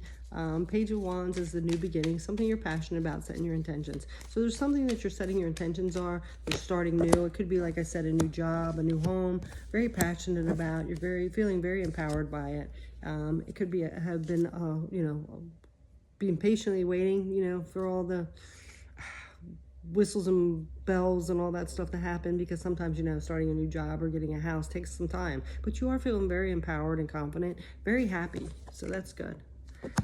Page of Wands is the new beginning, something you're passionate about, setting your intentions. So there's something that you're setting your intentions are, you're starting new. It could be, like I said, a new job, a new home, very passionate about, you're feeling very empowered by it. It could be, have been, you know, being patiently waiting, you know, for all the whistles and bells and all that stuff to happen, because sometimes, you know, starting a new job or getting a house takes some time, but you are feeling very empowered and confident, very happy. So that's good.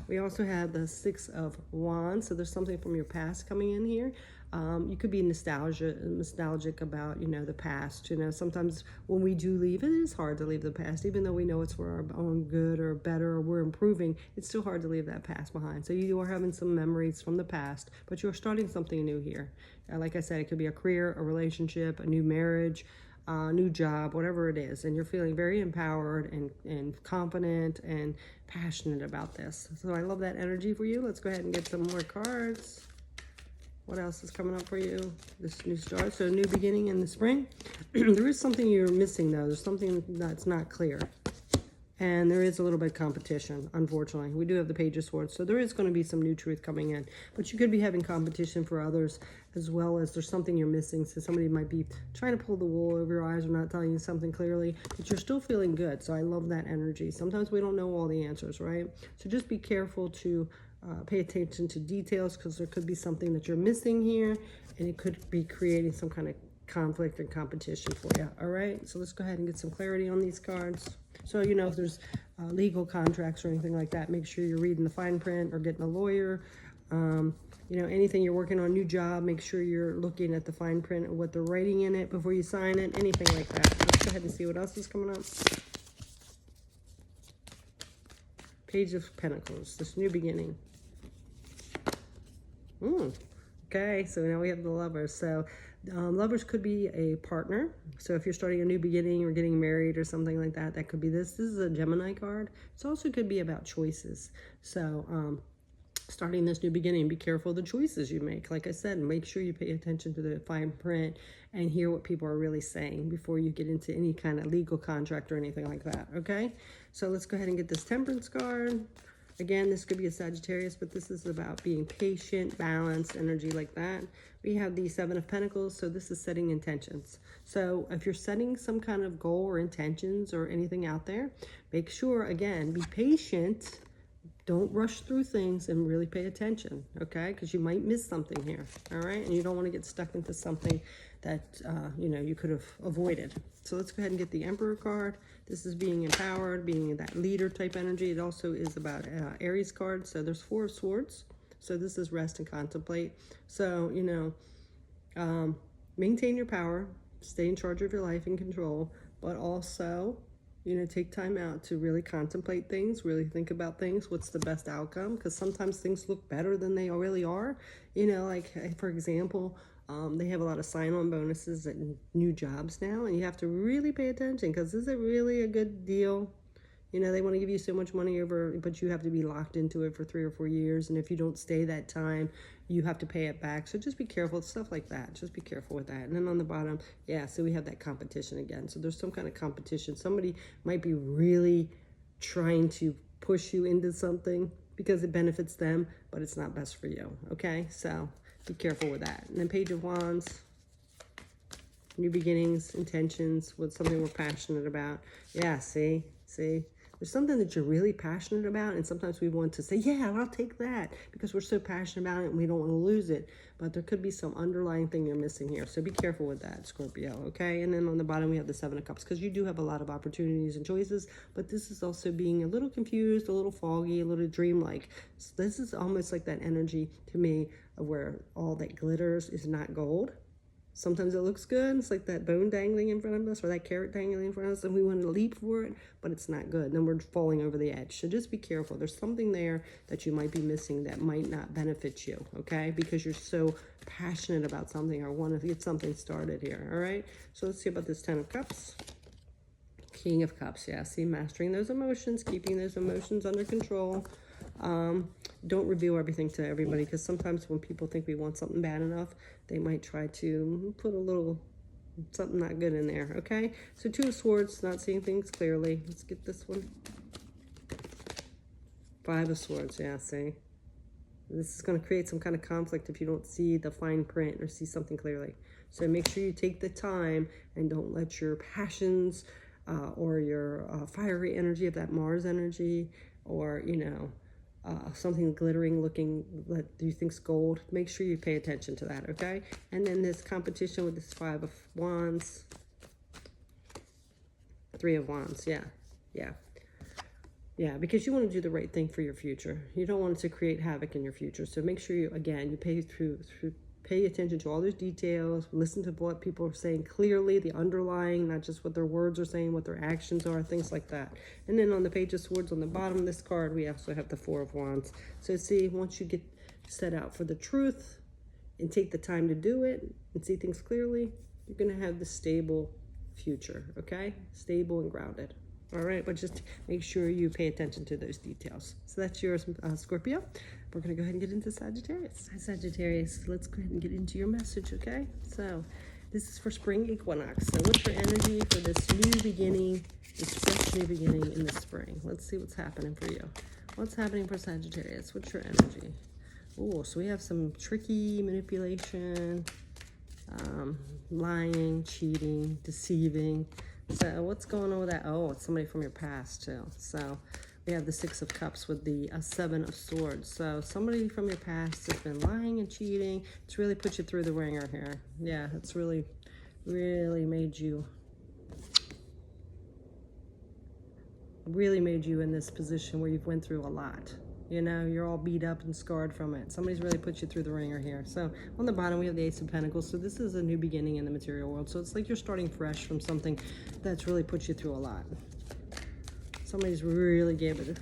We also have the Six of Wands. So there's something from your past coming in here. You could be nostalgic about, you know, the past. You know, sometimes when we do leave, it is hard to leave the past, even though we know it's for our own good or better, or we're improving. It's still hard to leave that past behind. So you are having some memories from the past, but you're starting something new here. Like I said, it could be a career, a relationship, a new marriage, new job, whatever it is, and you're feeling very empowered and confident and passionate about this. So I love that energy for you. Let's go ahead and get some more cards. What else is coming up for you? This new start, so a new beginning in the spring. There is something you're missing though. There's something that's not clear. And there is a little bit of competition, unfortunately. We do have the Page of Swords, so there is going to be some new truth coming in. But you could be having competition for others, as well as there's something you're missing. So somebody might be trying to pull the wool over your eyes or not telling you something clearly, but you're still feeling good. So I love that energy. Sometimes we don't know all the answers, right? So just be careful to pay attention to details, because there could be something that you're missing here, and it could be creating some kind of conflict and competition for you. All right, so let's go ahead and get some clarity on these cards. So, you know, if there's legal contracts or anything like that, make sure you're reading the fine print or getting a lawyer. You know, anything you're working on, a new job, make sure you're looking at the fine print and what they're writing in it before you sign it, anything like that. Let's go ahead and see what else is coming up. Page of Pentacles, this new beginning. Okay, so now we have the Lovers. So Lovers could be a partner. So if you're starting a new beginning or getting married or something like that, that could be this. This is a Gemini card. It also could be about choices. So starting this new beginning, be careful of the choices you make. Like I said, make sure you pay attention to the fine print and hear what people are really saying before you get into any kind of legal contract or anything like that, okay? So let's go ahead and get this Temperance card. Again, this could be a Sagittarius, but this is about being patient, balanced, energy like that. We have the Seven of Pentacles, so this is setting intentions. So if you're setting some kind of goal or intentions or anything out there, make sure, again, be patient. Don't rush through things and really pay attention, okay? Because you might miss something here, all right? And you don't want to get stuck into something that, you could have avoided. So let's go ahead and get the Emperor card. This is being empowered, being that leader type energy. It also is about Aries card. So there's Four of Swords. So this is rest and contemplate. So, maintain your power, stay in charge of your life and control, but also take time out to really contemplate things, really think about things. What's the best outcome? Because sometimes things look better than they really are. Like, for example, they have a lot of sign-on bonuses and new jobs now, and you have to really pay attention because is it really a good deal? They want to give you so much money but you have to be locked into it for 3 or 4 years. And if you don't stay that time, you have to pay it back. So just be careful, stuff like that. Just be careful with that. And then on the bottom, yeah, so we have that competition again. So there's some kind of competition. Somebody might be really trying to push you into something because it benefits them, but it's not best for you. Okay, so be careful with that. And then Page of Wands. New beginnings, intentions, what's something we're passionate about. Yeah, see? There's something that you're really passionate about, and sometimes we want to say, yeah, I'll take that, because we're so passionate about it and we don't want to lose it. But there could be some underlying thing you're missing here. So be careful with that, Scorpio, okay? And then on the bottom, we have the Seven of Cups, because you do have a lot of opportunities and choices, but this is also being a little confused, a little foggy, a little dreamlike. So this is almost like that energy to me of where all that glitters is not gold. Sometimes it looks good. It's like that bone dangling in front of us or that carrot dangling in front of us, and we want to leap for it, but it's not good. Then we're falling over the edge. So just be careful. There's something there that you might be missing that might not benefit you, okay? Because you're so passionate about something or want to get something started here, all right? So let's see about this Ten of Cups. King of Cups, yeah. See, mastering those emotions, keeping those emotions under control. Don't reveal everything to everybody, because sometimes when people think we want something bad enough, they might try to put a little something not good in there, okay? So Two of Swords, not seeing things clearly. Let's get this one. Five of Swords, yeah, see? This is going to create some kind of conflict if you don't see the fine print or see something clearly. So make sure you take the time and don't let your passions or your fiery energy of that Mars energy, or, something glittering looking that you think's gold. Make sure you pay attention to that, okay? And then this competition with this Five of Wands. Three of Wands, yeah, because you want to do the right thing for your future. You don't want it to create havoc in your future. So make sure you pay attention to all those details, listen to what people are saying clearly, the underlying, not just what their words are saying, what their actions are, things like that. And then on the Page of Swords on the bottom of this card, we also have the Four of Wands. So see, once you get set out for the truth and take the time to do it and see things clearly, you're going to have the stable future, okay? Stable and grounded. All right, but just make sure you pay attention to those details. So that's yours, Scorpio. We're going to go ahead and get into Sagittarius. Hi, Sagittarius. Let's go ahead and get into your message, okay? So this is for spring equinox. So what's your energy for this new beginning, this fresh new beginning in the spring? Let's see what's happening for you. What's happening for Sagittarius? What's your energy? Oh, so we have some tricky manipulation, lying, cheating, deceiving. So what's going on with that? Oh, it's somebody from your past too. So we have the Six of Cups with the Seven of Swords. So somebody from your past has been lying and cheating. It's really put you through the ringer here. Yeah, it's really made you in this position where you've went through a lot. You're all beat up and scarred from it. Somebody's really put you through the ringer here. So on the bottom, we have the Ace of Pentacles. So this is a new beginning in the material world. So it's like you're starting fresh from something that's really put you through a lot. Somebody's really gave it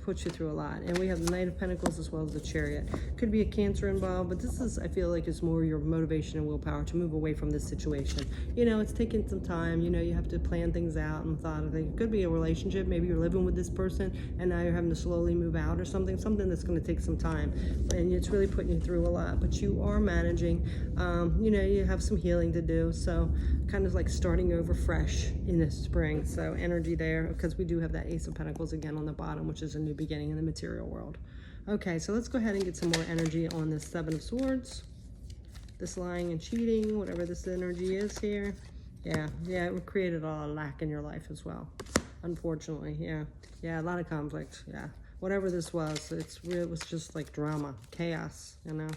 put you through a lot. And we have the Knight of Pentacles as well as the Chariot. Could be a Cancer involved, but this is, I feel like, is more your motivation and willpower to move away from this situation. You know, it's taking some time. You know, you have to plan things out and methodically. It could be a relationship. Maybe you're living with this person and now you're having to slowly move out or something that's going to take some time. And it's really putting you through a lot, but you are managing. You know, you have some healing to do. So kind of like starting over fresh in the spring. So energy there, because we do have that Ace of Pentacles again on the bottom, which is a new beginning in the material world. Okay, so let's go ahead and get some more energy on this Seven of Swords. This lying and cheating, whatever this energy is here. Yeah, it created a lot of lack in your life as well. Unfortunately, yeah, a lot of conflict. Yeah, whatever this was, it was just like drama, chaos, you know.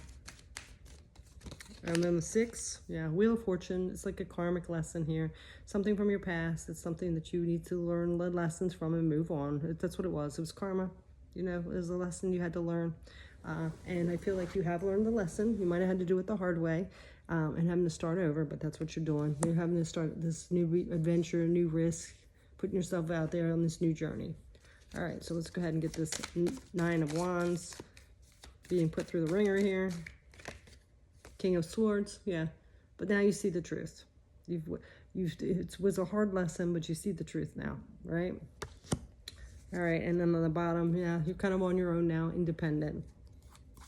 And then the 6, yeah, Wheel of Fortune. It's like a karmic lesson here. Something from your past. It's something that you need to learn lessons from and move on. That's what it was. It was karma. You know, it was a lesson you had to learn. And I feel like you have learned the lesson. You might have had to do it the hard way and having to start over, but that's what you're doing. You're having to start this new adventure, new risk, putting yourself out there on this new journey. All right, so let's go ahead and get this 9 of Wands being put through the ringer here. King of Swords, yeah, but now you see the truth. It was a hard lesson, but you see the truth now, right? All right, and then on the bottom, yeah, you're kind of on your own now, independent.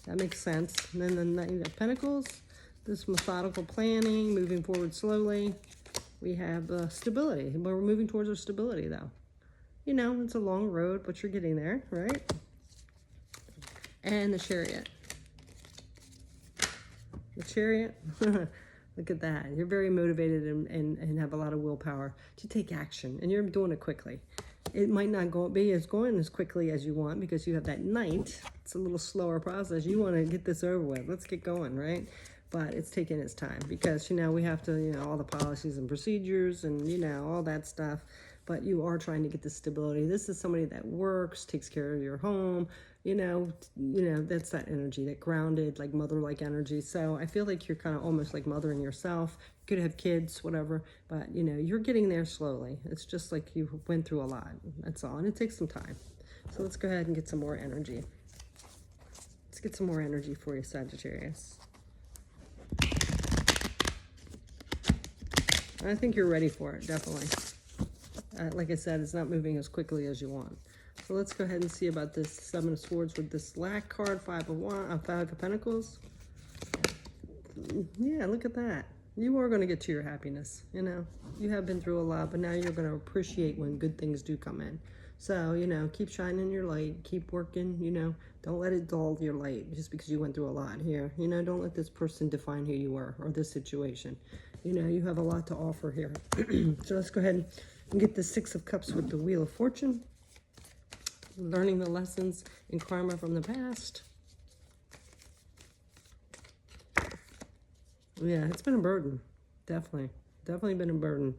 That makes sense. And then the Knight of Pentacles, this methodical planning, moving forward slowly. We have stability. We're moving towards our stability, though. You know, it's a long road, but you're getting there, right? And the Chariot. The Chariot, look at that. You're very motivated and have a lot of willpower to take action, and you're doing it quickly. It might not be going as quickly as you want because you have that Knight. It's a little slower process. You want to get this over with. Let's get going, right? But it's taking its time because, you know, we have to, you know, all the policies and procedures and, you know, all that stuff. But you are trying to get the stability. This is somebody that works, takes care of your home, you know, that's that energy, that grounded, like mother-like energy. So I feel like you're kind of almost like mothering yourself. You could have kids, whatever, but, you know, you're getting there slowly. It's just like you went through a lot. That's all, and it takes some time. So let's go ahead and get some more energy. Let's get some more energy for you, Sagittarius. I think you're ready for it, definitely. Like I said, it's not moving as quickly as you want. So let's go ahead and see about this 7 of Swords with this lack card, 5 of Pentacles. Yeah, look at that. You are going to get to your happiness, you know. You have been through a lot, but now you're going to appreciate when good things do come in. So, you know, keep shining your light, keep working, you know. Don't let it dull your light just because you went through a lot here. You know, don't let this person define who you are or this situation. You know, you have a lot to offer here. So let's go ahead and get the 6 of Cups with the Wheel of Fortune. Learning the lessons in karma from the past. Yeah, it's been a burden. Definitely been a burden.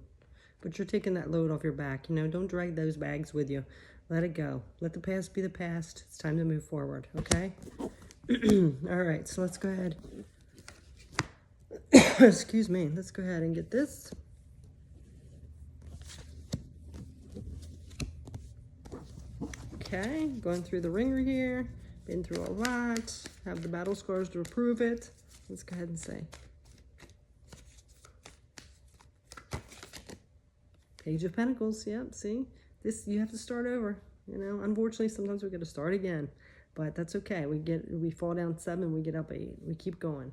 But you're taking that load off your back. You know, don't drag those bags with you. Let it go. Let the past be the past. It's time to move forward, okay? All right, so let's go ahead. Excuse me. Let's go ahead and get this. Okay, going through the ringer here. Been through a lot. Have the battle scars to prove it. Let's go ahead and say. Page of Pentacles, yep, see? This, you have to start over. You know, unfortunately, sometimes we got to start again. But that's okay. We fall down 7, we get up 8. We keep going.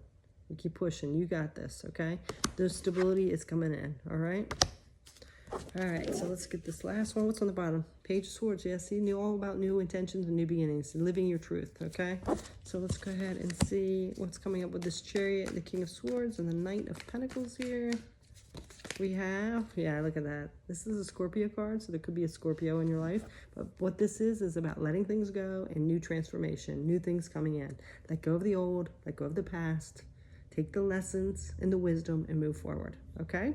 We keep pushing. You got this, okay? The stability is coming in, all right? All right, so let's get this last one. What's on the bottom? Page of Swords. Yeah, see, all about new intentions and new beginnings, and living your truth, okay? So let's go ahead and see what's coming up with this Chariot, the King of Swords, and the Knight of Pentacles here. We have, yeah, look at that. This is a Scorpio card, so there could be a Scorpio in your life. But what this is about letting things go and new transformation, new things coming in. Let go of the old, let go of the past. Take the lessons and the wisdom and move forward, okay?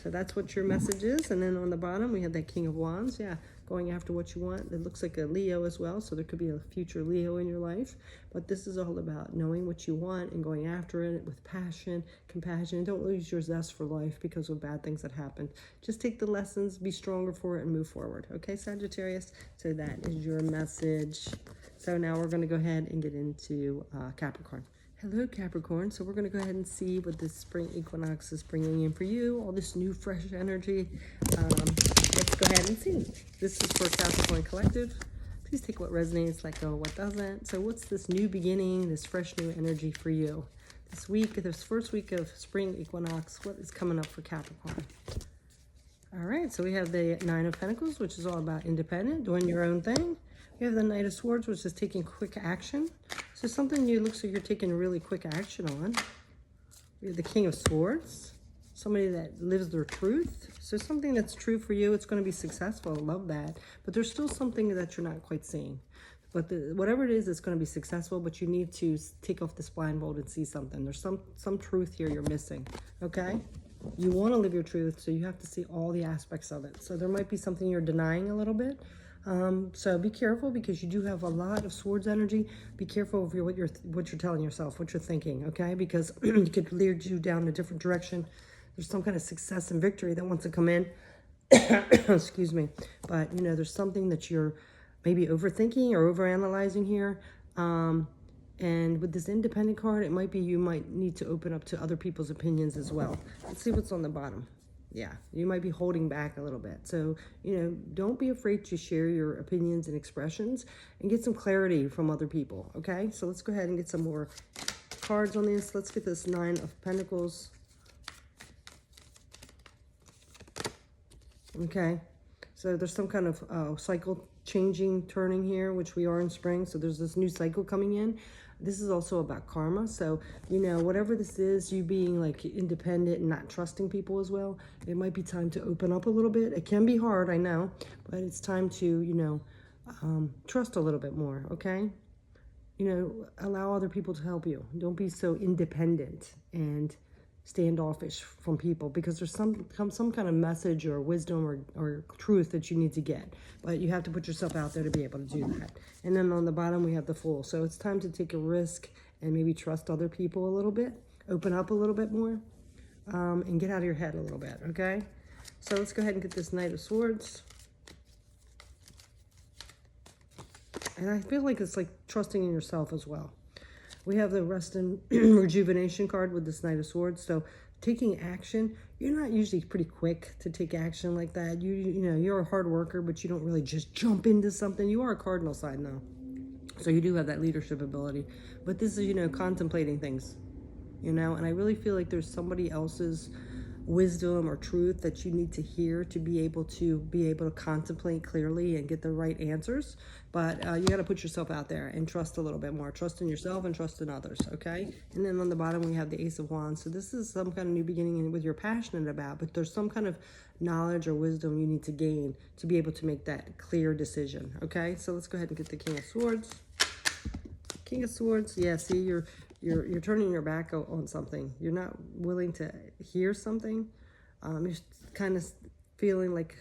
So that's what your message is. And then on the bottom, we have that King of Wands. Yeah, going after what you want. It looks like a Leo as well, so there could be a future Leo in your life. But this is all about knowing what you want and going after it with passion, compassion. Don't lose your zest for life because of bad things that happen. Just take the lessons, be stronger for it, and move forward. Okay, Sagittarius? So that is your message. So now we're going to go ahead and get into Capricorn. Hello, Capricorn. So we're going to go ahead and see what this spring equinox is bringing in for you. All this new, fresh energy. Let's go ahead and see. This is for Capricorn Collective. Please take what resonates, let go what doesn't. So what's this new beginning, this fresh new energy for you? This week, this first week of spring equinox, what is coming up for Capricorn? All right, so we have the Nine of Pentacles, which is all about independent, doing your own thing. We have the Knight of Swords, which is taking quick action. So something you looks like you're taking really quick action on. We have the King of Swords, somebody that lives their truth. So something that's true for you, it's going to be successful. I love that. But there's still something that you're not quite seeing. But whatever it is, it's going to be successful, but you need to take off this blindfold and see something. There's some truth here you're missing, okay? You want to live your truth, so you have to see all the aspects of it. So there might be something you're denying a little bit. So be careful because you do have a lot of swords energy. Be careful of what you're telling yourself, what you're thinking, okay? Because it could lead you down a different direction. There's some kind of success and victory that wants to come in. Excuse me. But, you know, there's something that you're maybe overthinking or overanalyzing here. And with this independent card, it might be you might need to open up to other people's opinions as well. Let's see what's on the bottom. Yeah, you might be holding back a little bit. So, you know, don't be afraid to share your opinions and expressions and get some clarity from other people, okay? So let's go ahead and get some more cards on this. Let's get this Nine of Pentacles. Okay, so there's some kind of cycle changing, turning here, which we are in spring. So there's this new cycle coming in. This is also about karma. So, you know, whatever this is, you being like independent and not trusting people as well, it might be time to open up a little bit. It can be hard, I know, but it's time to, you know, trust a little bit more, okay? You know, allow other people to help you. Don't be so independent and standoffish from people, because there's some kind of message or wisdom or truth that you need to get, but you have to put yourself out there to be able to do that. And then on the bottom we have the Fool. So it's time to take a risk and maybe trust other people a little bit, open up a little bit more, and get out of your head a little bit, okay? So let's go ahead and get this Knight of Swords. And I feel like it's like trusting in yourself as well. We have the Rest and Rejuvenation card with this Knight of Swords. So taking action, you're not usually pretty quick to take action like that. You know, you're a hard worker, but you don't really just jump into something. You are a cardinal sign though. So you do have that leadership ability. But this is, you know, contemplating things, you know, and I really feel like there's somebody else's wisdom or truth that you need to hear to be able to contemplate clearly and get the right answers. But you got to put yourself out there and trust a little bit more. Trust in yourself and trust in others, okay? And then on the bottom we have the Ace of Wands. So this is some kind of new beginning with you're passionate about, but there's some kind of knowledge or wisdom you need to gain to be able to make that clear decision, okay? So let's go ahead and get the King of Swords. King of Swords, yeah, see, you're turning your back on something. You're not willing to hear something. You're kind of feeling like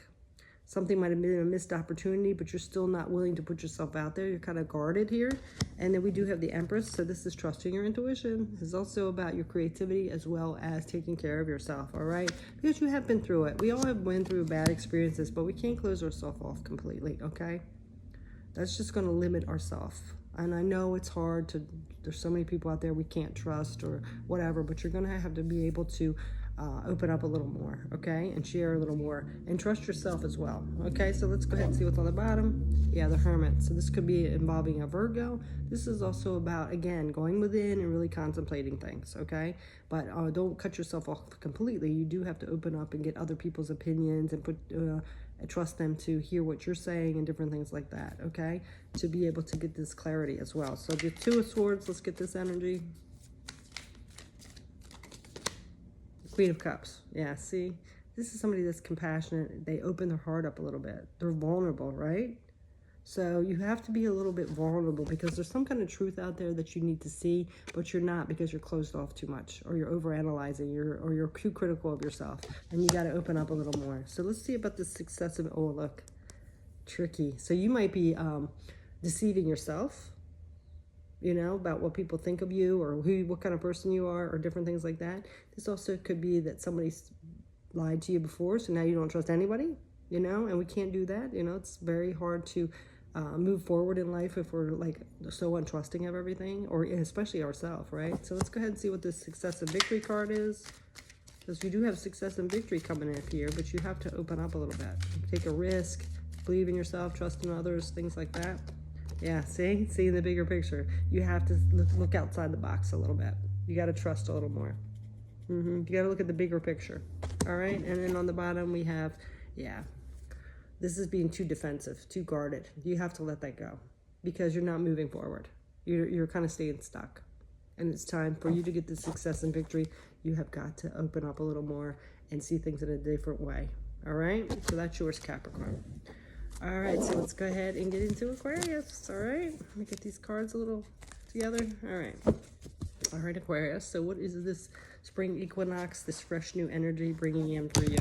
something might have been a missed opportunity, but you're still not willing to put yourself out there. You're kind of guarded here. And then we do have the Empress. So this is trusting your intuition. This is also about your creativity as well as taking care of yourself, all right? Because you have been through it. We all have been through bad experiences, but we can't close ourselves off completely, okay? That's just going to limit ourselves. And I know it's hard to, there's so many people out there we can't trust or whatever, but you're going to have to be able to open up a little more, okay? And share a little more and trust yourself as well, okay? So let's go ahead and see what's on the bottom. Yeah, the Hermit. So this could be involving a Virgo. This is also about, again, going within and really contemplating things, okay? But don't cut yourself off completely. You do have to open up and get other people's opinions and trust them to hear what you're saying and different things like that, okay? To be able to get this clarity as well. So the Two of Swords, let's get this energy. Queen of Cups. Yeah, see? This is somebody that's compassionate. They open their heart up a little bit. They're vulnerable, right? So you have to be a little bit vulnerable because there's some kind of truth out there that you need to see, but you're not because you're closed off too much or you're overanalyzing or you're too critical of yourself. And you got to open up a little more. So let's see about the success of, oh, look. Tricky. So you might be deceiving yourself, you know, about what people think of you or what kind of person you are or different things like that. This also could be that somebody's lied to you before, so now you don't trust anybody, you know, and we can't do that. You know, it's very hard to move forward in life if we're like so untrusting of everything, or especially ourselves, right? So let's go ahead and see what this success and victory card is, because you do have success and victory coming in here, but you have to open up a little bit, take a risk, believe in yourself, trust in others, things like that. Yeah, see the bigger picture. You have to look outside the box a little bit. You got to trust a little more. You got to look at the bigger picture. All right, and then on the bottom we have, yeah, this is being too defensive, too guarded. You have to let that go because you're not moving forward. You're kind of staying stuck. And it's time for you to get the success and victory. You have got to open up a little more and see things in a different way. All right, so that's yours, Capricorn. All right, so let's go ahead and get into Aquarius. All right, let me get these cards a little together. All right, Aquarius. So what is this spring equinox, this fresh new energy bringing in for you?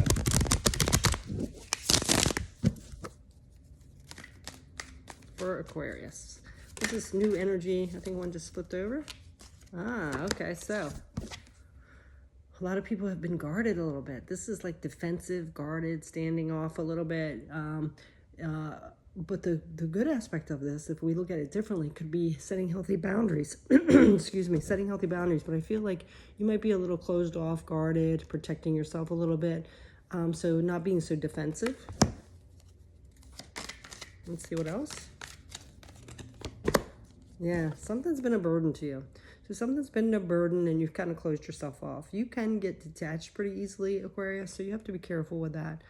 For Aquarius, this is new energy. I think one just flipped over. Okay, so a lot of people have been guarded a little bit. This is like defensive, guarded, standing off a little bit. But the good aspect of this, if we look at it differently, could be setting healthy boundaries. Excuse me, setting healthy boundaries. But I feel like you might be a little closed off, guarded, protecting yourself a little bit. So not being so defensive. Let's see what else. Yeah, something's been a burden to you. So something's been a burden and you've kind of closed yourself off. You can get detached pretty easily, Aquarius, so you have to be careful with that.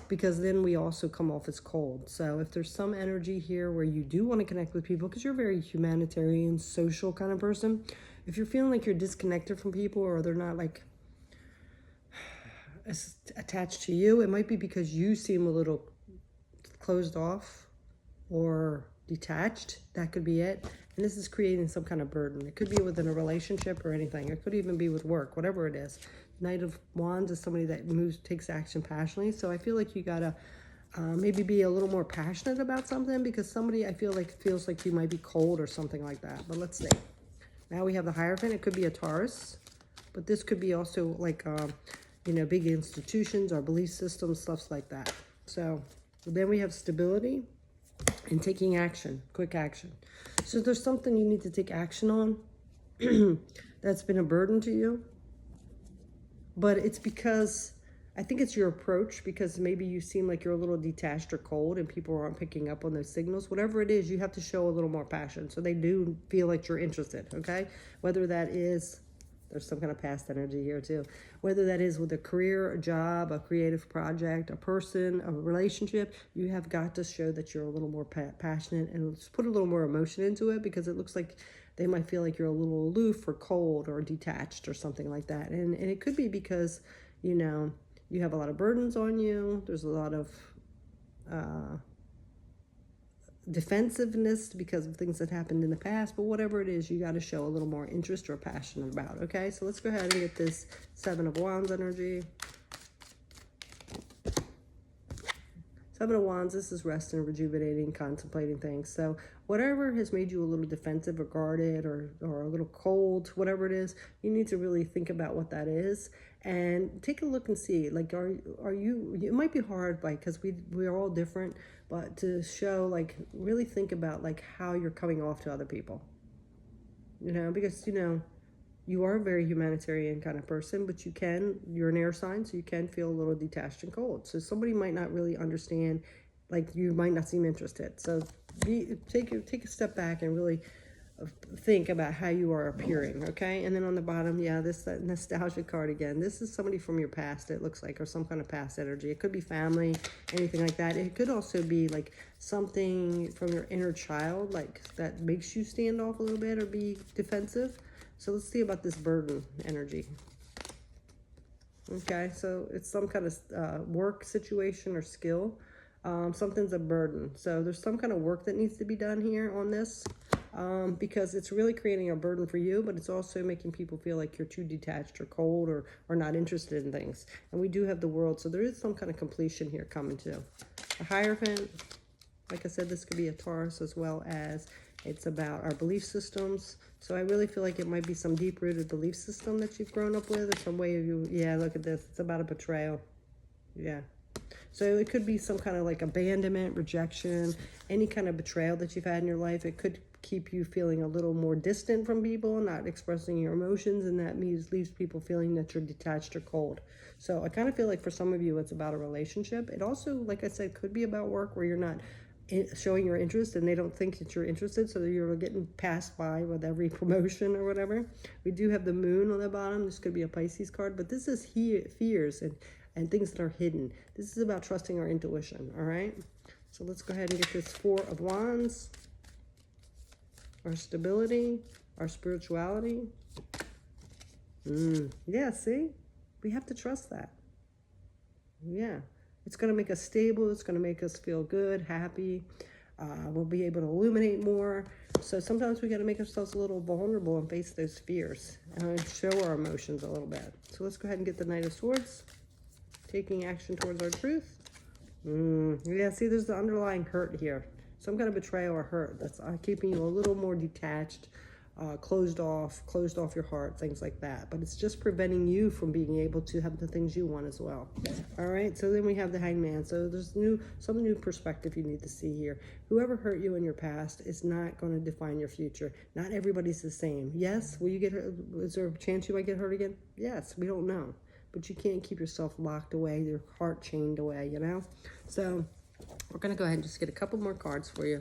Because then we also come off as cold. So if there's some energy here where you do want to connect with people, because you're a very humanitarian, social kind of person, if you're feeling like you're disconnected from people or they're not like attached to you, it might be because you seem a little closed off or detached. That could be it. And this is creating some kind of burden. It could be within a relationship or anything. It could even be with work, whatever it is. Knight of Wands is somebody that takes action passionately. So I feel like you gotta maybe be a little more passionate about something, because somebody I feel like feels like you might be cold or something like that. But let's see. Now we have the Hierophant. It could be a Taurus, but this could be also like you know, big institutions or belief systems, stuff like that. So then we have stability and taking action, quick action. So there's something you need to take action on that's been a burden to you. But it's because, I think it's your approach, because maybe you seem like you're a little detached or cold and people aren't picking up on those signals. Whatever it is, you have to show a little more passion so they do feel like you're interested, okay? Whether that is, there's some kind of past energy here too. Whether that is with a career, a job, a creative project, a person, a relationship, you have got to show that you're a little more passionate and just put a little more emotion into it, because it looks like they might feel like you're a little aloof or cold or detached or something like that. And it could be because, you know, you have a lot of burdens on you. There's a lot of defensiveness because of things that happened in the past. But whatever it is, you got to show a little more interest or passion about. Okay, so let's go ahead and get this Seven of Wands energy. Seven of Wands, this is resting, rejuvenating, contemplating things. So whatever has made you a little defensive or guarded or a little cold, whatever it is, you need to really think about what that is and take a look and see, like, are you, it might be hard, like, because we're all different, but to show, like, really think about, like, how you're coming off to other people, you know, because, you know, you are a very humanitarian kind of person, but you're an air sign, so you can feel a little detached and cold. So somebody might not really understand, like, you might not seem interested. So take a step back and really think about how you are appearing, okay? And then on the bottom, yeah, that nostalgia card again. This is somebody from your past, it looks like, or some kind of past energy. It could be family, anything like that. It could also be like something from your inner child, like that makes you stand off a little bit or be defensive. So let's see about this burden energy. Okay, so it's some kind of work situation or skill. Something's a burden. So there's some kind of work that needs to be done here on this. because it's really creating a burden for you, but it's also making people feel like you're too detached or cold or not interested in things. And we do have the World, so there is some kind of completion here coming too. A Hierophant, like I said, this could be a Taurus, as well as it's about our belief systems. So I really feel like it might be some deep-rooted belief system that you've grown up with, or some way of you. Yeah, look at this. It's about a betrayal. Yeah. So it could be some kind of like abandonment, rejection, any kind of betrayal that you've had in your life. It could keep you feeling a little more distant from people, not expressing your emotions, and that leaves people feeling that you're detached or cold. So I kind of feel like for some of you, it's about a relationship. It also, like I said, could be about work, where you're not showing your interest and they don't think that you're interested, so you're getting passed by with every promotion or whatever. We do have the Moon on the bottom. This could be a Pisces card, but this is fears and things that are hidden. This is about trusting our intuition, all right? So let's go ahead and get this Four of Wands. Our stability, our spirituality. Yeah, see? We have to trust that. Yeah. It's going to make us stable. It's going to make us feel good, happy. We'll be able to illuminate more. So sometimes we got to make ourselves a little vulnerable and face those fears and show our emotions a little bit. So let's go ahead and get the Knight of Swords. Taking action towards our truth. Yeah, see, there's the underlying hurt here. Some kind of betrayal or hurt that's keeping you a little more detached, closed off your heart, things like that. But it's just preventing you from being able to have the things you want as well. All right, so then we have the Hangman. So there's some new perspective you need to see here. Whoever hurt you in your past is not going to define your future. Not everybody's the same. Yes, will you get hurt? Is there a chance you might get hurt again? Yes, we don't know. But you can't keep yourself locked away, your heart chained away, you know? So we're going to go ahead and just get a couple more cards for you.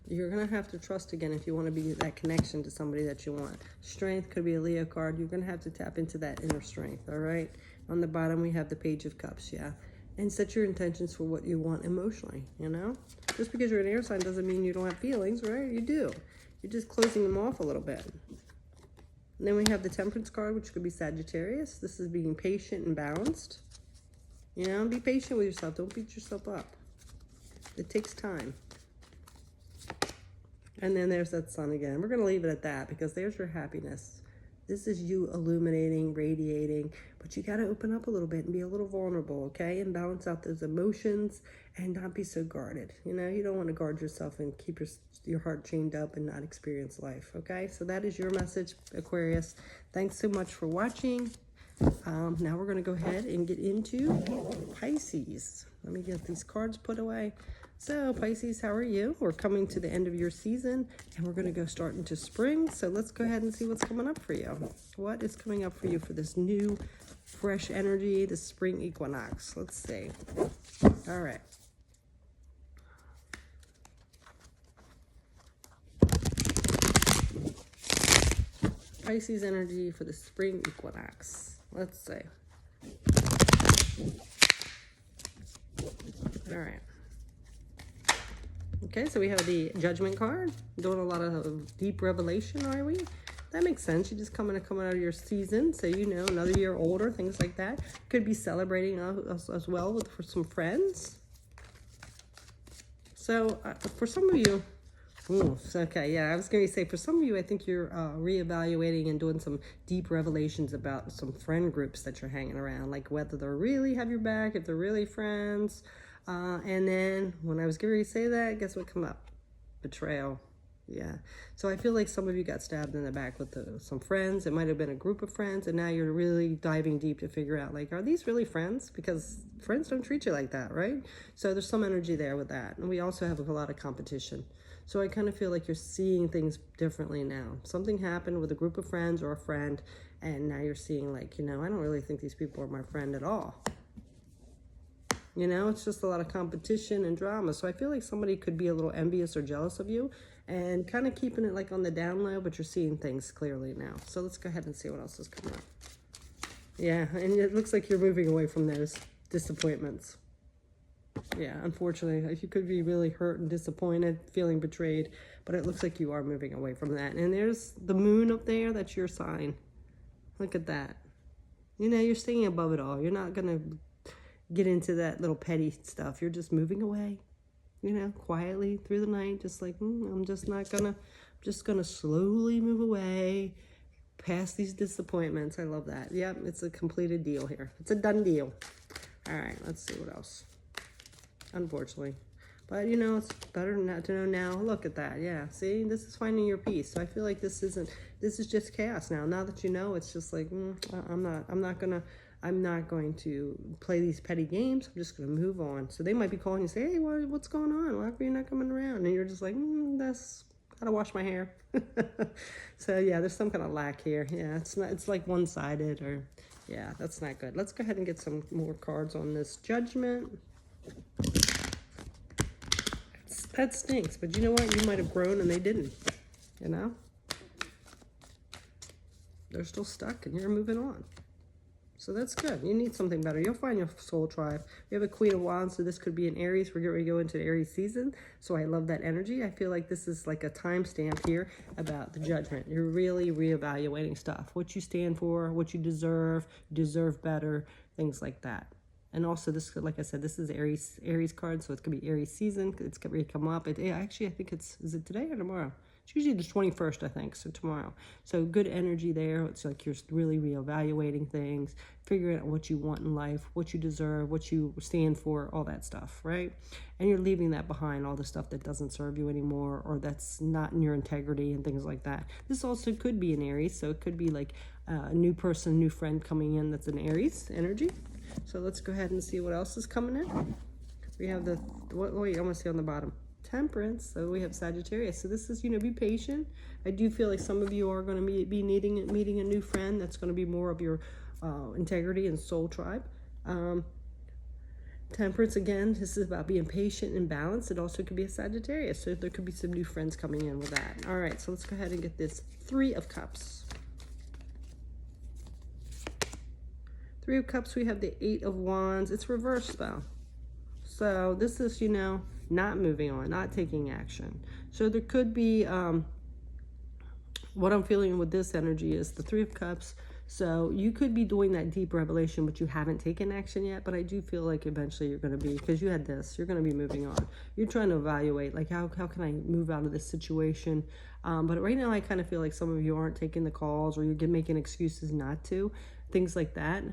You're going to have to trust again if you want to be that connection to somebody that you want. Strength could be a Leo card. You're going to have to tap into that inner strength, all right? On the bottom, we have the Page of Cups, yeah? And set your intentions for what you want emotionally, you know? Just because you're an air sign doesn't mean you don't have feelings, right? You do. You're just closing them off a little bit. And then we have the Temperance card, which could be Sagittarius. This is being patient and balanced. You know, be patient with yourself. Don't beat yourself up. It takes time. And then there's that Sun again. We're going to leave it at that because there's your happiness. This is you illuminating, radiating, but you got to open up a little bit and be a little vulnerable, okay? And balance out those emotions and not be so guarded. You know, you don't want to guard yourself and keep your heart chained up and not experience life, okay? So that is your message, Aquarius. Thanks so much for watching. Now we're going to go ahead and get into Pisces. Let me get these cards put away. So Pisces, how are you? We're coming to the end of your season and we're going to go start into spring. So let's go ahead and see what's coming up for you. What is coming up for you for this new fresh energy, the spring equinox? Let's see. All right. Pisces energy for the spring equinox. Let's see. All right. Okay, so we have the Judgment card. Doing a lot of deep revelation, are we? That makes sense. You're just coming out of your season, so you know, another year older, things like that. Could be celebrating as well for some friends. So for some of you, okay, yeah, I was going to say for some of you, I think you're reevaluating and doing some deep revelations about some friend groups that you're hanging around, like whether they really have your back, if they're really friends. And then when I was going to say that, guess what come up? Betrayal. Yeah. So I feel like some of you got stabbed in the back with some friends. It might have been a group of friends, and now you're really diving deep to figure out, like, are these really friends? Because friends don't treat you like that, right? So there's some energy there with that. And we also have a lot of competition. So I kind of feel like you're seeing things differently now. Something happened with a group of friends or a friend, and now you're seeing, like, you know, I don't really think these people are my friend at all. You know, it's just a lot of competition and drama. So I feel like somebody could be a little envious or jealous of you and kind of keeping it like on the down low, but you're seeing things clearly now. So let's go ahead and see what else is coming up. Yeah, and it looks like you're moving away from those disappointments. Yeah, unfortunately, you could be really hurt and disappointed, feeling betrayed, but it looks like you are moving away from that. And there's the moon up there. That's your sign. Look at that. You know, you're staying above it all. You're not going to get into that little petty stuff. You're just moving away. you know, quietly through the night, just like, I'm just gonna slowly move away past these disappointments. I love that. Yep, it's a completed deal here. It's a done deal. All right, let's see what else. Unfortunately. But, you know, it's better not to know now. Look at that. Yeah, see? This is finding your peace. So I feel like this is just chaos now. Now that you know, it's just like, I'm not going to play these petty games. I'm just going to move on. So they might be calling you and say, hey, what's going on? Why are you not coming around? And you're just like, gotta wash my hair. So yeah, there's some kind of lack here. Yeah, it's like one-sided, or yeah, that's not good. Let's go ahead and get some more cards on this Judgment. That stinks, but you know what? You might have grown and they didn't, you know? They're still stuck and you're moving on. So that's good. You need something better. You'll find your soul tribe. We have a Queen of Wands, so this could be an Aries. We're getting ready to go into the Aries season, so I love that energy. I feel like this is like a timestamp here about the Judgment. You're really reevaluating stuff. What you stand for, what you deserve better, things like that. And also this, like I said, this is Aries card, so it could be Aries season. It's going to come up. Actually, I think is it today or tomorrow? It's usually the 21st, I think, so tomorrow. So good energy there. It's like you're really reevaluating things, figuring out what you want in life, what you deserve, what you stand for, all that stuff, right? And you're leaving that behind, all the stuff that doesn't serve you anymore, or that's not in your integrity and things like that. This also could be an Aries, so it could be like a new person, new friend coming in that's an Aries energy. So let's go ahead and see what else is coming in. We have the, wait, I want to see on the bottom. Temperance. So we have Sagittarius. So this is, you know, be patient. I do feel like some of you are going to be meeting a new friend that's going to be more of your integrity and soul tribe. Temperance, again, this is about being patient and balanced. It also could be a Sagittarius. So there could be some new friends coming in with that. All right, so let's go ahead and get this Three of Cups. Three of Cups, we have the Eight of Wands. It's reversed though. So this is, you know, not moving on, not taking action. So there could be, what I'm feeling with this energy is the Three of Cups. So you could be doing that deep revelation, but you haven't taken action yet. But I do feel like eventually you're going to be, because you had this, you're going to be moving on. You're trying to evaluate, like, how can I move out of this situation? But right now I kind of feel like some of you aren't taking the calls, or you're making excuses not to. Things like that.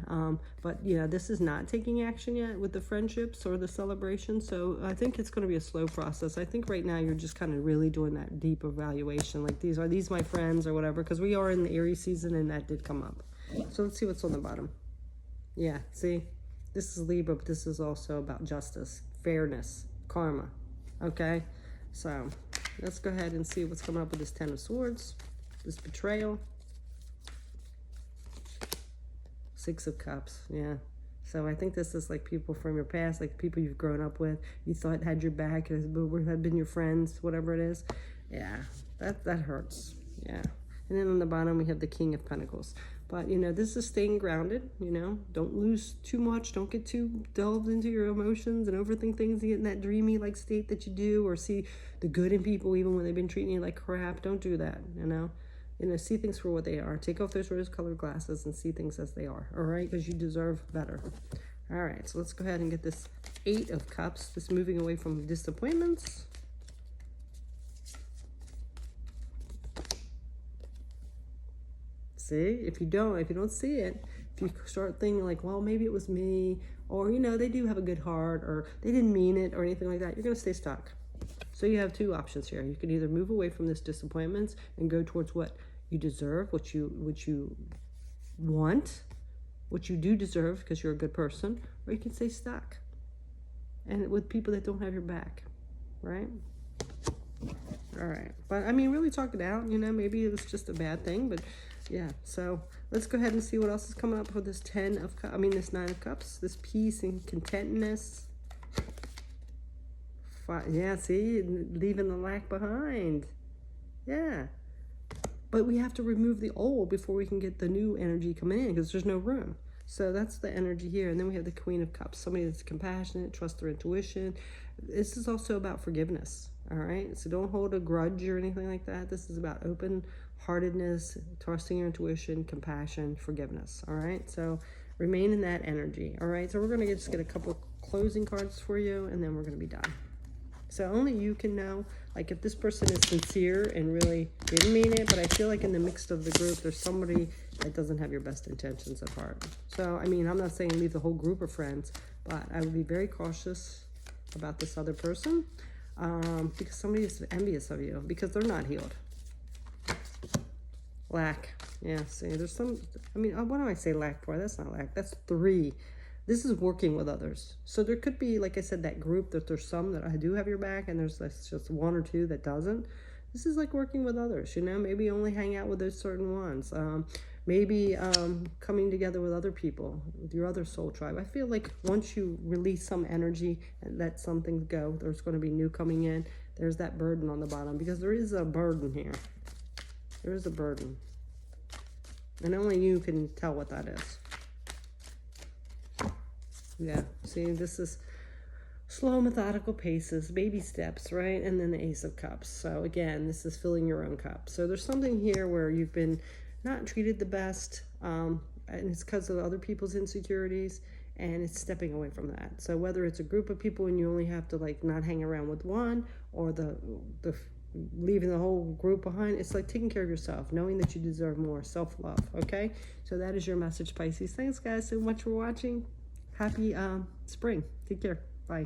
But you know, this is not taking action yet with the friendships or the celebration. So I think it's going to be a slow process. I think right now you're just kind of really doing that deep evaluation. Like, are these my friends or whatever? Because we are in the Aries season and that did come up. So let's see what's on the bottom. Yeah, see, this is Libra, but this is also about justice, fairness, karma. Okay, so let's go ahead and see what's coming up with this Ten of Swords, this betrayal. Six of Cups, yeah. So I think this is like people from your past, like people you've grown up with, you thought had your back, had been your friends, whatever it is. Yeah, that hurts. Yeah. And then on the bottom we have the King of Pentacles. But you know, this is staying grounded. You know, don't lose too much. Don't get too delved into your emotions and overthink things and get in that dreamy like state that you do, or see the good in people even when they've been treating you like crap. Don't do that. You know, see things for what they are. Take off those rose-colored glasses and see things as they are, all right? Because you deserve better. All right, so let's go ahead and get this Eight of Cups, just moving away from disappointments. See, if you don't see it, if you start thinking like, well, maybe it was me, or, you know, they do have a good heart, or they didn't mean it, or anything like that, you're going to stay stuck. So you have two options here. You can either move away from this disappointments and go towards what you deserve, what you want, what you do deserve because you're a good person, or you can stay stuck and with people that don't have your back, right? All right, but I mean, really talk it out. You know, maybe it was just a bad thing, but yeah. So let's go ahead and see what else is coming up with this this Nine of Cups, this peace and contentness. Yeah, see, leaving the lack behind. Yeah, but we have to remove the old before we can get the new energy coming in, because there's no room. So that's the energy here. And then we have the Queen of Cups, somebody that's compassionate, trust their intuition. This is also about forgiveness, all right? So don't hold a grudge or anything like that. This is about open-heartedness, trusting your intuition, compassion, forgiveness, all right? So remain in that energy, all right? So we're going to just get a couple closing cards for you, and then we're going to be done. So only you can know, like, if this person is sincere and really didn't mean it, but I feel like in the mix of the group, there's somebody that doesn't have your best intentions at heart. So, I mean, I'm not saying leave the whole group of friends, but I would be very cautious about this other person, because somebody is envious of you because they're not healed. Lack. Yeah, see, there's some, I mean, what do I say lack for? That's not lack. That's 3. This is working with others. So there could be, like I said, that group that there's some that I do have your back and there's just 1 or 2 that doesn't. This is like working with others, you know, maybe only hang out with those certain ones. Maybe coming together with other people, with your other soul tribe. I feel like once you release some energy and let some things go, there's going to be new coming in. There's that burden on the bottom, because there is a burden here. There is a burden. And only you can tell what that is. Yeah, see, this is slow, methodical paces, baby steps, right? And then the Ace of Cups. So again, this is filling your own cup. So there's something here where you've been not treated the best, and it's because of other people's insecurities, and it's stepping away from that. So whether it's a group of people and you only have to like not hang around with one, or the leaving the whole group behind, it's like taking care of yourself, knowing that you deserve more, self-love. Okay, so that is your message, Pisces. Thanks guys so much for watching. Happy spring. Take care. Bye.